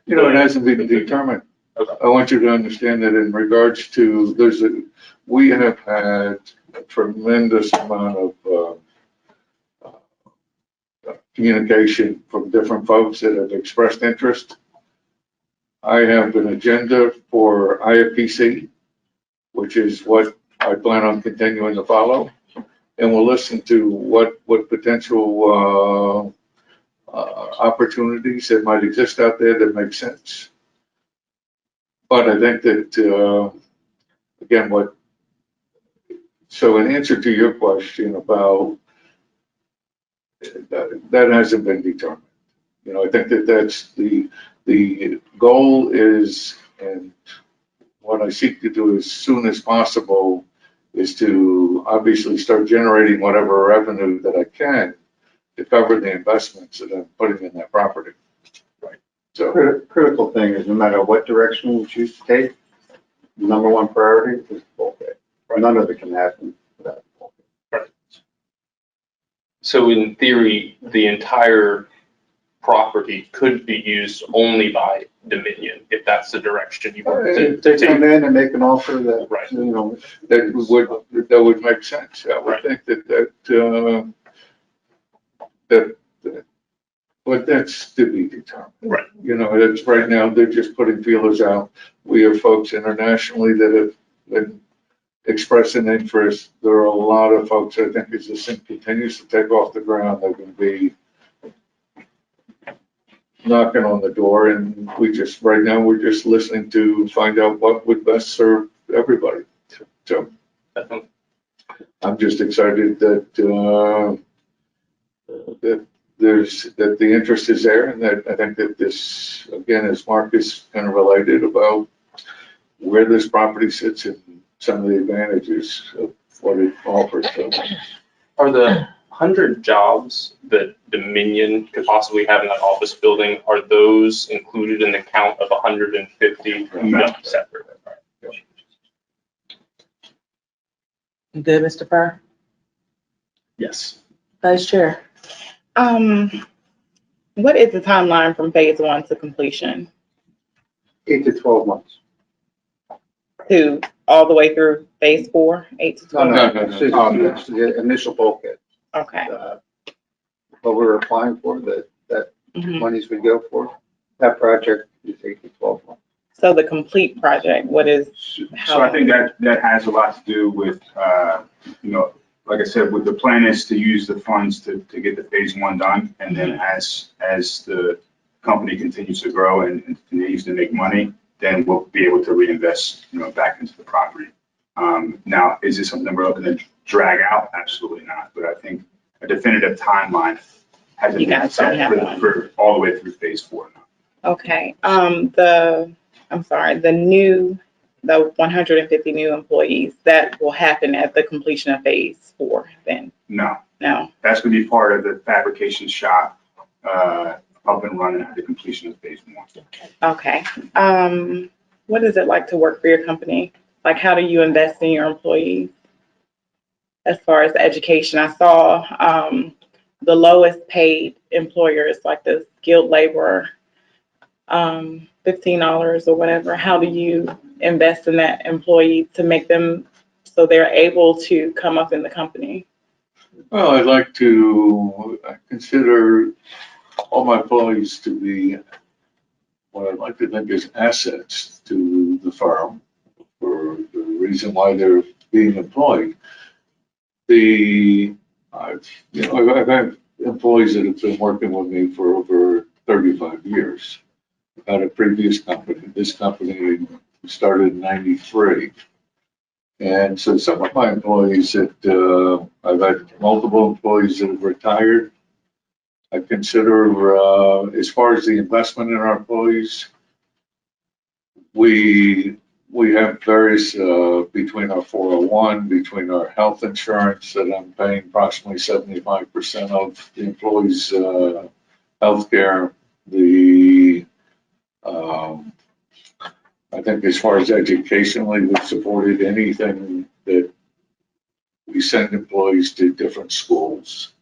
it hasn't been determined. Okay. I want you to understand that in regards to, we have had a tremendous amount of communication from different folks that have expressed interest. I have an agenda for IFPC, which is what I plan on continuing to follow. And we'll listen to what potential opportunities that might exist out there that make sense. But I think that, again, so in answer to your question about, that hasn't been determined. I think that that's the goal is, and what I seek to do as soon as possible is to obviously start generating whatever revenue that I can to cover the investments that I'm putting in that property. Right. So Critical thing is no matter what direction we choose to take, the number one priority is the bulkhead. None of it can happen without the bulkhead. So in theory, the entire property could be used only by Dominion, if that's the direction you want to If they come take. in and make an offer that, Right. that would make sense. I would think but that's to be determined. Right. It's right now, they're just putting feelers out. We have folks internationally that have been expressing interest. There are a lot of folks, I think, as this thing continues to take off the ground, they're going to be knocking on the door, and right now, we're just listening to find out what would best serve everybody. So I'm just excited that the interest is there, and that I think that this, again, as Mark is kind of related about where this property sits and some of the advantages of what it offers. So, Are the 100 jobs that Dominion could possibly have in that office building, are those included in the count of 150? No. Separate. You good, Mr. Farr? Yes. Vice Chair? What is the timeline from phase 1 to completion, 8 to 12 months. to all the way through phase 4, 8 to 12? No. It's the initial bulkhead. Okay. What we're applying for, that Mhm. monies we go for, that project is 8 to 12 months. So the complete project, what is, So I think that has a lot to do with, like I said, with the plan is to use the funds to get the phase 1 done. And then as the company continues to grow and continues to make money, then we'll be able to reinvest, back into the property. Now, is this something we're looking to drag out? Absolutely not. But I think a definitive timeline hasn't You been guys set don't have one. for all the way through phase 4 now. okay, the 150 new employees, that will happen at the completion of phase 4 then? No, No? that's going to be part of the fabrication shop, up and running at the completion of phase 1. Okay. What is it like to work for your company? Like, how do you invest in your employees? As far as education, I saw the lowest paid employers, like the skilled laborer, $15 or whatever, how do you invest in that employee to make them so they're able to come up in the company? Well, I consider all my employees to be what I'd like to think is assets to the firm for the reason why they're being employed. I've had employees that have been working with me for over 35 years. I've had a previous company. This company started in '93. And so some of my employees that I've had multiple employees that have retired. I consider, as far as the investment in our employees, we have various, between our 401, between our health insurance that I'm paying approximately 75% of the employees' healthcare. I think as far as educationally, we've supported anything that we send employees to different schools.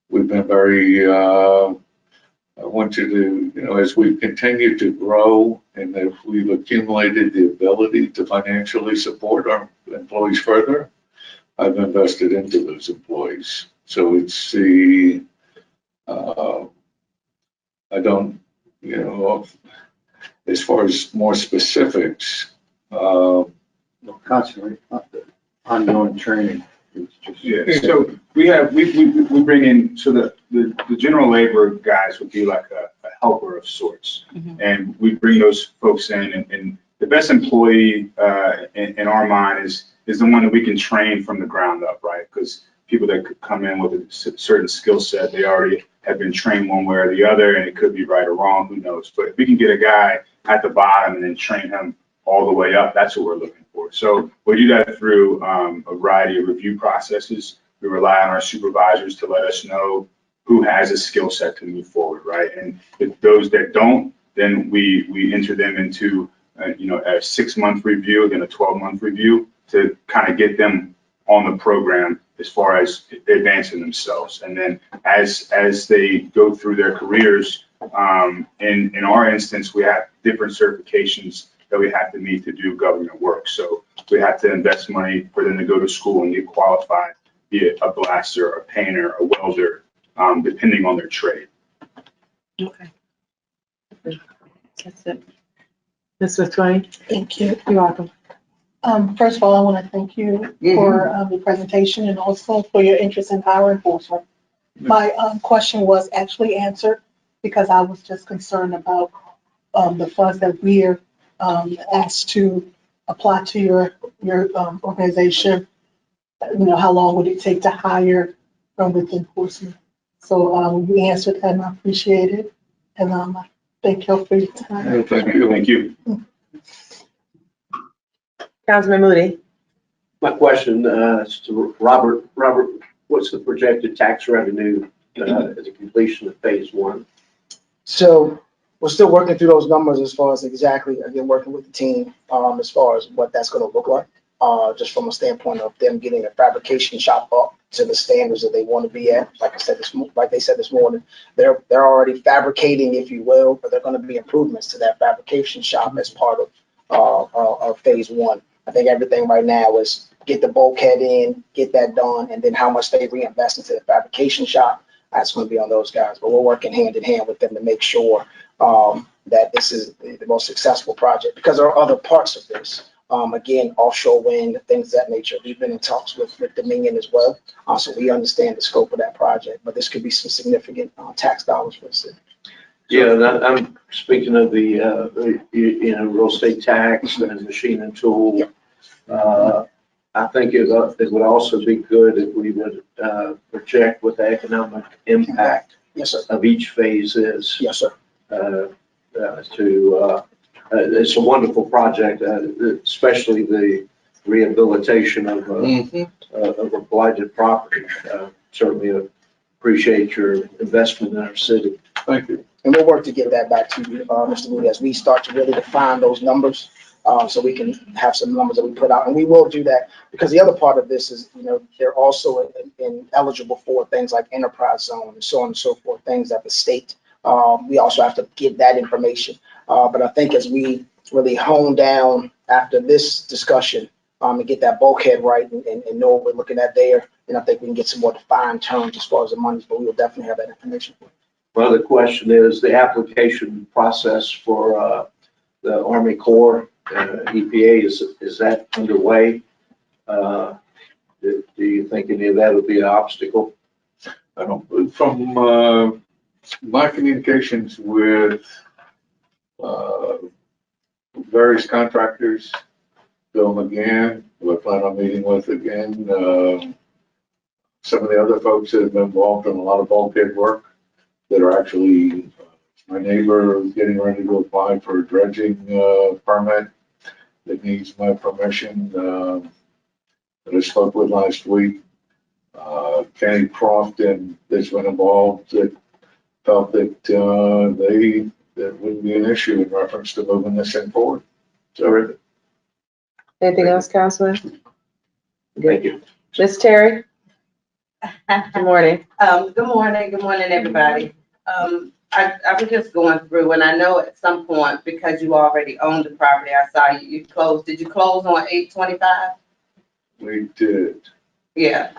We've been very, I want you to, as we continue to grow and if we've accumulated the ability to financially support our employees further, I've invested into those employees. So it's I don't, as far as more specifics, Constantly, ongoing training. It's just- Yeah, so we bring in, so the general labor guys would be like a helper of sorts. And we bring those folks in and the best employee in our mind is the one that we can train from the ground up, right? Because people that could come in with a certain skill set, they already have been trained one way or the other, and it could be right or wrong, who knows? But if we can get a guy at the bottom and then train him all the way up, that's what we're looking for. So we do that through a variety of review processes. We rely on our supervisors to let us know who has a skill set to move forward, right? And if those that don't, then we enter them into a 6-month review, then a 12-month review to kind of get them on the program as far as advancing themselves. And then as they go through their careers, in our instance, we have different certifications that we have to meet to do government work. So we have to invest money for them to go to school and get qualified, be it a blaster, a painter, a welder, depending on their trade. Okay. That's it. Ms. Swift-Twain? Thank you. You're welcome. First of all, I want to thank you for the presentation and also for your interest in power enforcement. My question was actually answered because I was just concerned about the funds that we're asked to apply to your organization. How long would it take to hire from within Portsmouth? So you answered that and I appreciate it. And thank you for your time. Thank you. Thank you. Councilman Moody? My question is to Robert. Robert, what's the projected tax revenue at the completion of phase 1? So we're still working through those numbers as far as exactly, again, working with the team as far as what that's going to look like, just from a standpoint of them getting a fabrication shop up to the standards that they want to be at. Like they said this morning, they're already fabricating, if you will, but they're going to be improvements to that fabrication shop as part of phase 1. I think everything right now is get the bulkhead in, get that done, and then how much they reinvest into the fabrication shop, that's going to be on those guys. But we're working hand in hand with them to make sure that this is the most successful project, because there are other parts of this. Again, offshore wind, things of that nature. We've been in talks with Dominion as well, so we understand the scope of that project. But this could be some significant tax dollars for the city. Yeah, I'm speaking of the real estate tax and machine and tool. I think it would also be good if we would project what the economic impact Yes, sir. of each phase is. Yes, sir. It's a wonderful project, especially the rehabilitation of a blighted property. Certainly appreciate your investment in our city. Thank you. And we'll work to get that back to you, Mr. Moody, as we start to really define those numbers, so we can have some numbers that we put out. And we will do that, because the other part of this is, they're also eligible for things like enterprise zone and so on and so forth, things that the state, we also have to give that information. But I think as we really hone down after this discussion, and get that bulkhead right and know what we're looking at there, and I think we can get some more defined terms as far as the monies, but we will definitely have that information. Well, the question is the application process for the Army Corps, EPA, is that underway? Do you think any of that would be an obstacle? I don't, from my communications with various contractors, Bill McGann, who I plan on meeting with again, some of the other folks that have been involved in a lot of bulkhead work that are actually, my neighbor is getting ready to apply for a dredging permit that needs my permission, that I spoke with last week. Kenny Crofton that's been involved that felt that that wouldn't be an issue in reference to moving this thing forward. So, Anything else, Councilman? Thank you. Ms. Terry? Good morning. Good morning, everybody. I was just going through, and I know at some point, because you already own the property, I saw you closed. Did you close on 8/25? we did. Yeah,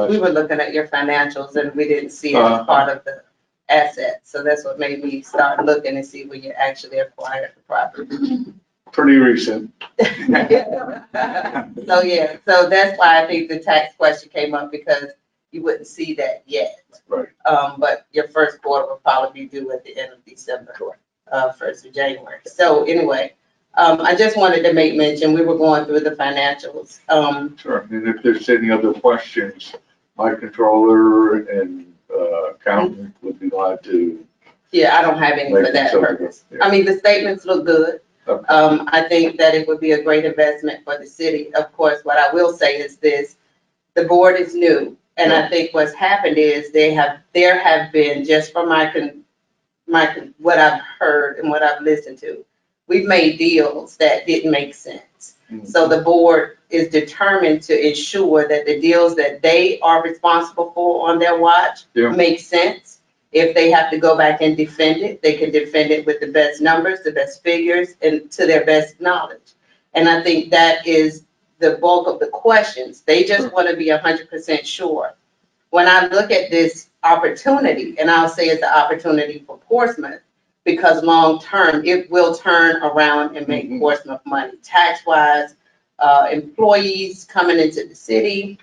we were looking at your financials and we didn't see it as part of the asset. So that's what made me start looking and see when you actually acquired the property. Pretty recent. So yeah, so that's why I think the tax question came up, because you wouldn't see that yet. Right. But your first quarter will probably be due at the end of December, 1st of January. So anyway, I just wanted to make mention, we were going through the financials. Sure, and if there's any other questions, my controller and accountant would be glad to. Yeah, I don't have any for that purpose. I mean, the statements look good. Okay. I think that it would be a great investment for the city. Of course, what I will say is this, the board is new. And I think what's happened is there have been, just from what I've heard and what I've listened to, we've made deals that didn't make sense. So the board is determined to ensure that the deals that they are responsible for on their watch make sense. If they have to go back and defend it, they can defend it with the best numbers, the best figures, and to their best knowledge. And I think that is the bulk of the questions. They just want to be 100% sure. When I look at this opportunity, and I'll say it's an opportunity for Portsmouth, because long-term, it will turn around and make Portsmouth money tax-wise, employees coming into the city,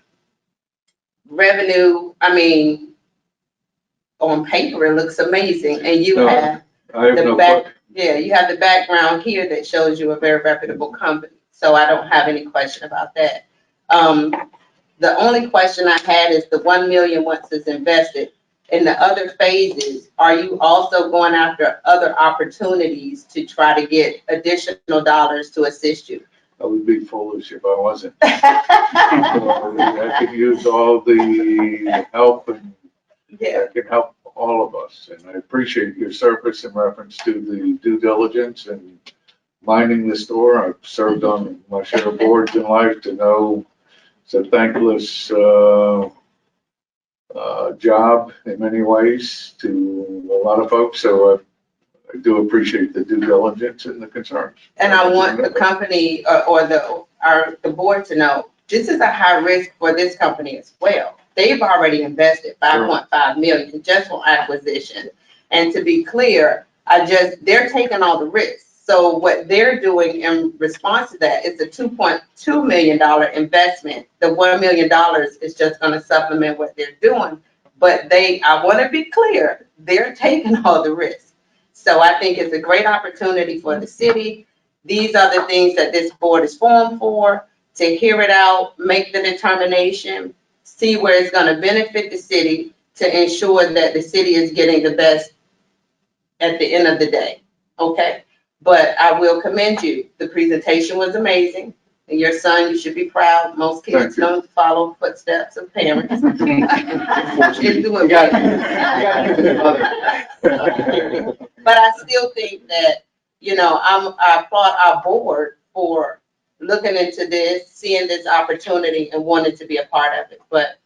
revenue. I mean, on paper, it looks amazing. And you have you have the background here that shows you a very reputable company. So I don't have any question about that. The only question I had is the 1 million once it's invested. In the other phases, are you also going after other opportunities to try to get additional dollars to assist you? I would be foolish if I wasn't. So I could use all the help and that can help all of us. And I appreciate your service in reference to the due diligence and minding the store. I've served on my share of boards in life to know it's a thankless job in many ways to a lot of folks. So I do appreciate the due diligence and the concerns. And I want the company or the board to know, this is a high risk for this company as well. They've already invested 5.5 million just on acquisition. And to be clear, they're taking all the risks. So what they're doing in response to that is a $2.2 million investment. The $1 million is just going to supplement what they're doing. But I want to be clear, they're taking all the risks. So I think it's a great opportunity for the city. These are the things that this board is formed for, to hear it out, make the determination, see where it's going to benefit the city, to ensure that the city is getting the best at the end of the day. Okay? But I will commend you. The presentation was amazing. And your son, you should be proud. Most kids don't follow footsteps of parents. But I still think that, I applaud our board for looking into this, seeing this opportunity and wanting to be a part of it. But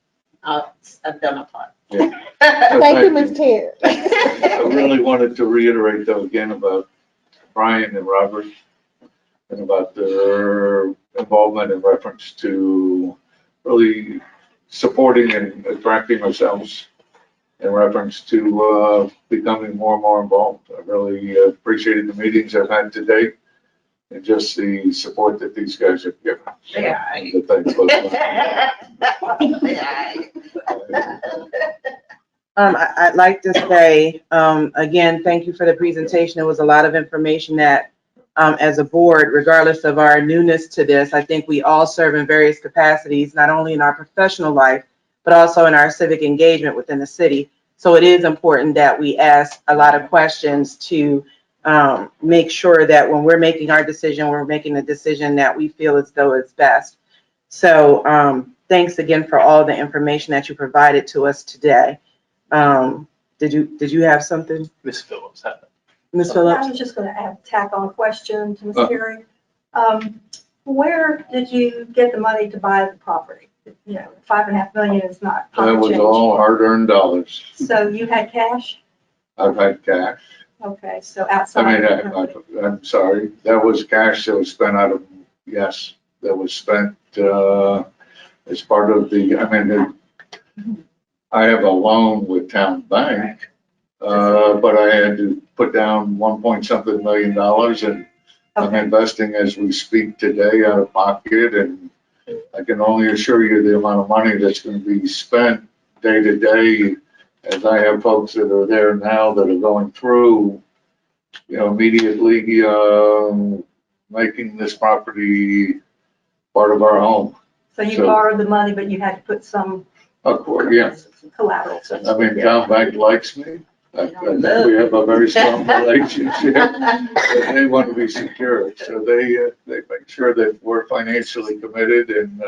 I've done my part. Thank you, Ms. Terry. I really wanted to reiterate though again about Brian and Robert and about their involvement in reference to really supporting and attracting ourselves in reference to becoming more and more involved. I really appreciated the meetings I've had today and just the support that these guys have given. Yeah. The things like I'd like to say, again, thank you for the presentation. It was a lot of information that, as a board, regardless of our newness to this, I think we all serve in various capacities, not only in our professional life, but also in our civic engagement within the city. So it is important that we ask a lot of questions to make sure that when we're making our decision, we're making a decision that we feel as though it's best. So thanks again for all the information that you provided to us today. Did you have something? Ms. Phillips had that. Ms. I Phillips? was just going to tack on a question to Ms. Uh. Perry. Where did you get the money to buy the property? You know, $5.5 million is not that pocket was change. all hard-earned dollars. So you had cash? I've had cash. Okay, so I outside. mean, of the- I'm sorry, that was cash that was spent out of, yes, that was spent as part of the, I have a loan with Town Bank, but I had to put down $1 million and I'm Okay. investing as we speak today out of pocket, and I can only assure you the amount of money that's going to be spent day to day, as I have folks that are there now that are going through, immediately making this property part of our home. So you So- borrowed the money, but you had to put some Of course, yeah. collateral. I mean, Town Bank likes me. I think we have a very strong relationship. But they want to be secure, so they make sure that we're financially committed, and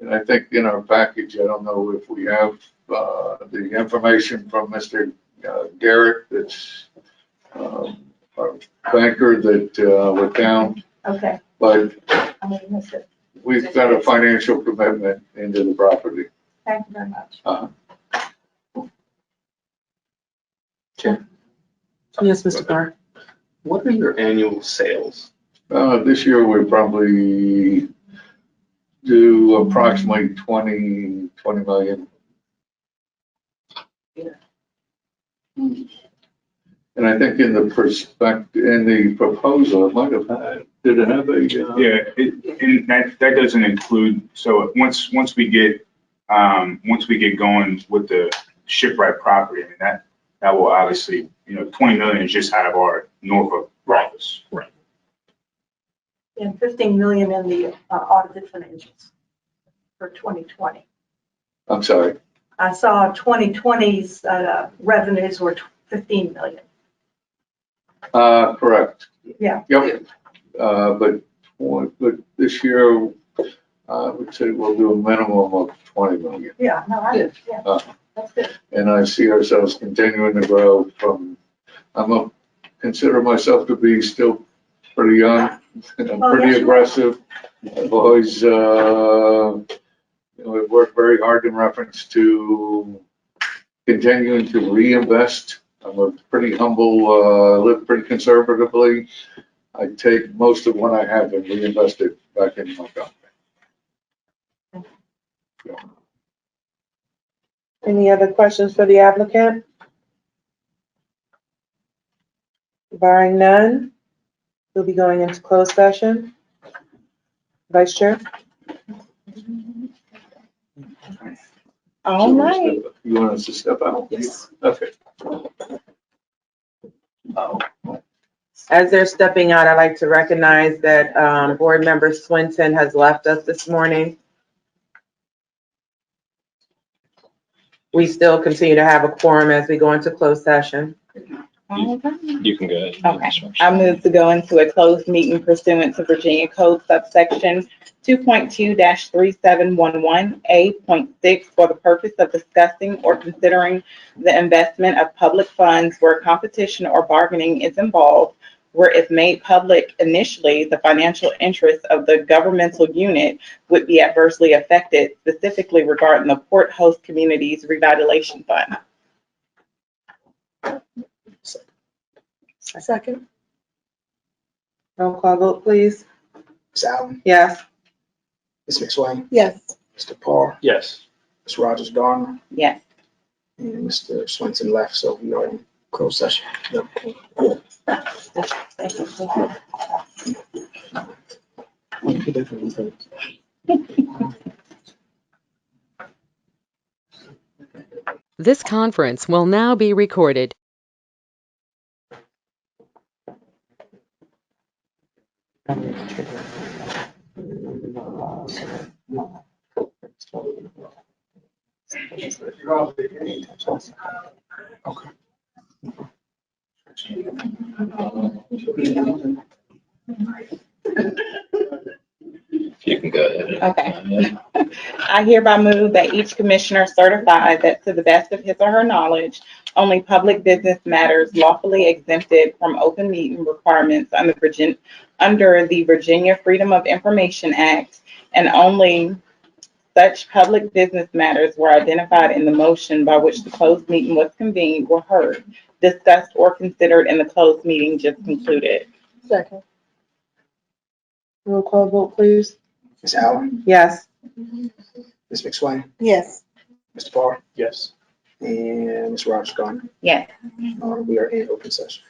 I think in our package, I don't know if we have the information from Mr. Garrett, that's our banker that we're down, Okay, but I mean, that's it. we've got a financial commitment into the property. Thank you very much. Yes, Mr. Barr. What are your annual sales? This year, we probably do approximately 20 million. And I think in the proposal, it might have had, did it have a? Yeah, and that doesn't include, so once we get going with the Shipwright property, I mean, that will obviously, 20 million is just out of our Norfolk office. Right. And 15 million in the audited financials for 2020. I'm sorry. I saw 2020's revenues were 15 million. Correct. Yeah. Yep. But this year, I would say we'll do a minimum of 20 million. Yeah, no, Uh, that's good. And I see ourselves continuing to grow from, consider myself to be still pretty young, and I'm Oh, pretty yes, you are. aggressive. I've always, we've worked very hard in reference to continuing to reinvest. I'm a pretty humble, live pretty conservatively. I take most of what I have and reinvest it back into my company. Any other questions for the applicant? Barring none, we'll be going into closed session. Vice Chair? All right. You want us to step out? Yes. Okay. As they're stepping out, I'd like to recognize that Board Member Swinton has left us this morning. We still continue to have a quorum as we go into closed session. All right. You can go ahead. Okay. I move to go into a closed meeting pursuant to Virginia Code subsection 2.2-3711A.6 for the purpose of discussing or considering the investment of public funds where competition or bargaining is involved, where if made public initially, the financial interests of the governmental unit would be adversely affected, specifically regarding the Port Host Communities Revitalization Fund. Second. Roll call vote, please. Ms. Allen, Yes. Ms. McSwain, Yes. Mr. Parr, Yes. Ms. Rogers Garner, Yes. and Mr. Swenson left, so we are in closed session. This conference will now be recorded. Okay. You can go ahead. Okay. I hereby move that each commissioner certify that to the best of his or her knowledge, only public business matters lawfully exempted from open meeting requirements under the Virginia Freedom of Information Act, and only such public business matters were identified in the motion by which the closed meeting was convened were heard, discussed, or considered in the closed meeting just concluded. Second. Roll call vote, please. Ms. Allen, Yes. Ms. McSwain, Yes. Mr. Parr, Yes. and Ms. Rogers Garner. Yes. We are in open session.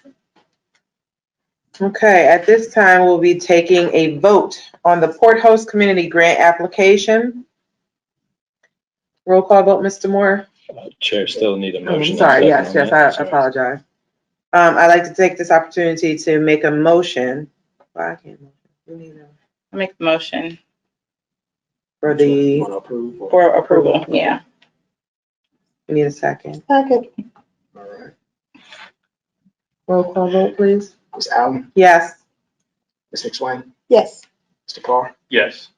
Okay, at this time, we'll be taking a vote on the Port Host Community Grant application. Roll call vote, Mr. Moore. Chair, still need a Oh, motion. I'm sorry, and a yes, second yes, on I that. Sorry. apologize. I'd like to take this opportunity to make a motion. Why I can't? We need a- I make the motion For the, Want to approve? or- for approval, yeah. we need a second. Second. All right. Roll call vote, please. Ms. Allen, Yes. Ms. McSwain, Yes. Mr. Parr, Yes.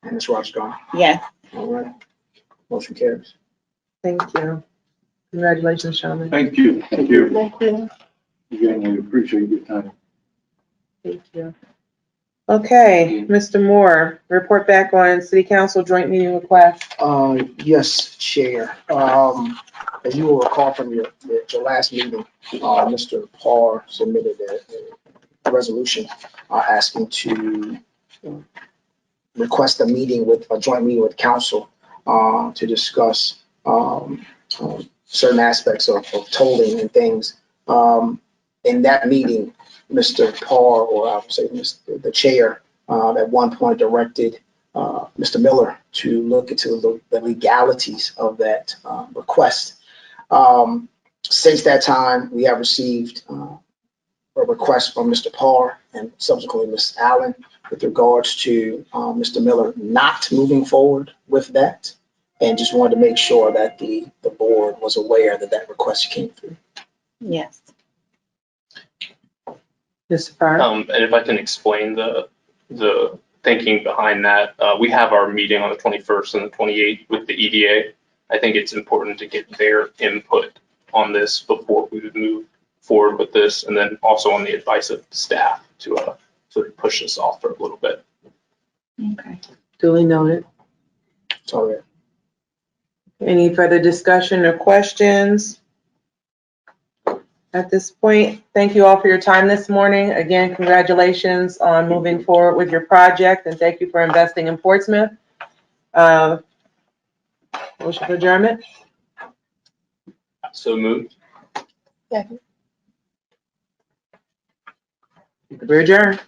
and Ms. Rogers Garner. Yes. All right. Motion carries. Thank you. Congratulations, Shaman. Thank you. Thank you. Thank you. Again, we appreciate your time. Thank you. Okay, Mr. Moore, report back on City Council joint meeting request. Yes, Chair. As you will recall from your last meeting, Mr. Parr submitted a resolution asking to request a joint meeting with council to discuss certain aspects of tolling and things. In that meeting, Mr. Parr, or I would say the chair, at one point directed Mr. Miller to look into the legalities of that request. Since that time, we have received a request from Mr. Parr and subsequently Ms. Allen with regards to Mr. Miller not moving forward with that, and just wanted to make sure that the board was aware that that request came through. Yes. Mr. Parr? And if I can explain the thinking behind that, we have our meeting on the 21st and the 28th with the EDA. I think it's important to get their input on this before we would move forward with this, and then also on the advice of staff to sort of push this off for a little bit. Okay. Duly noted. So, yeah. Any further discussion or questions? At this point, thank you all for your time this morning. Again, congratulations on moving forward with your project, and thank you for investing in Portsmouth. Motion for adjournment? So moved. Second. We're adjourned.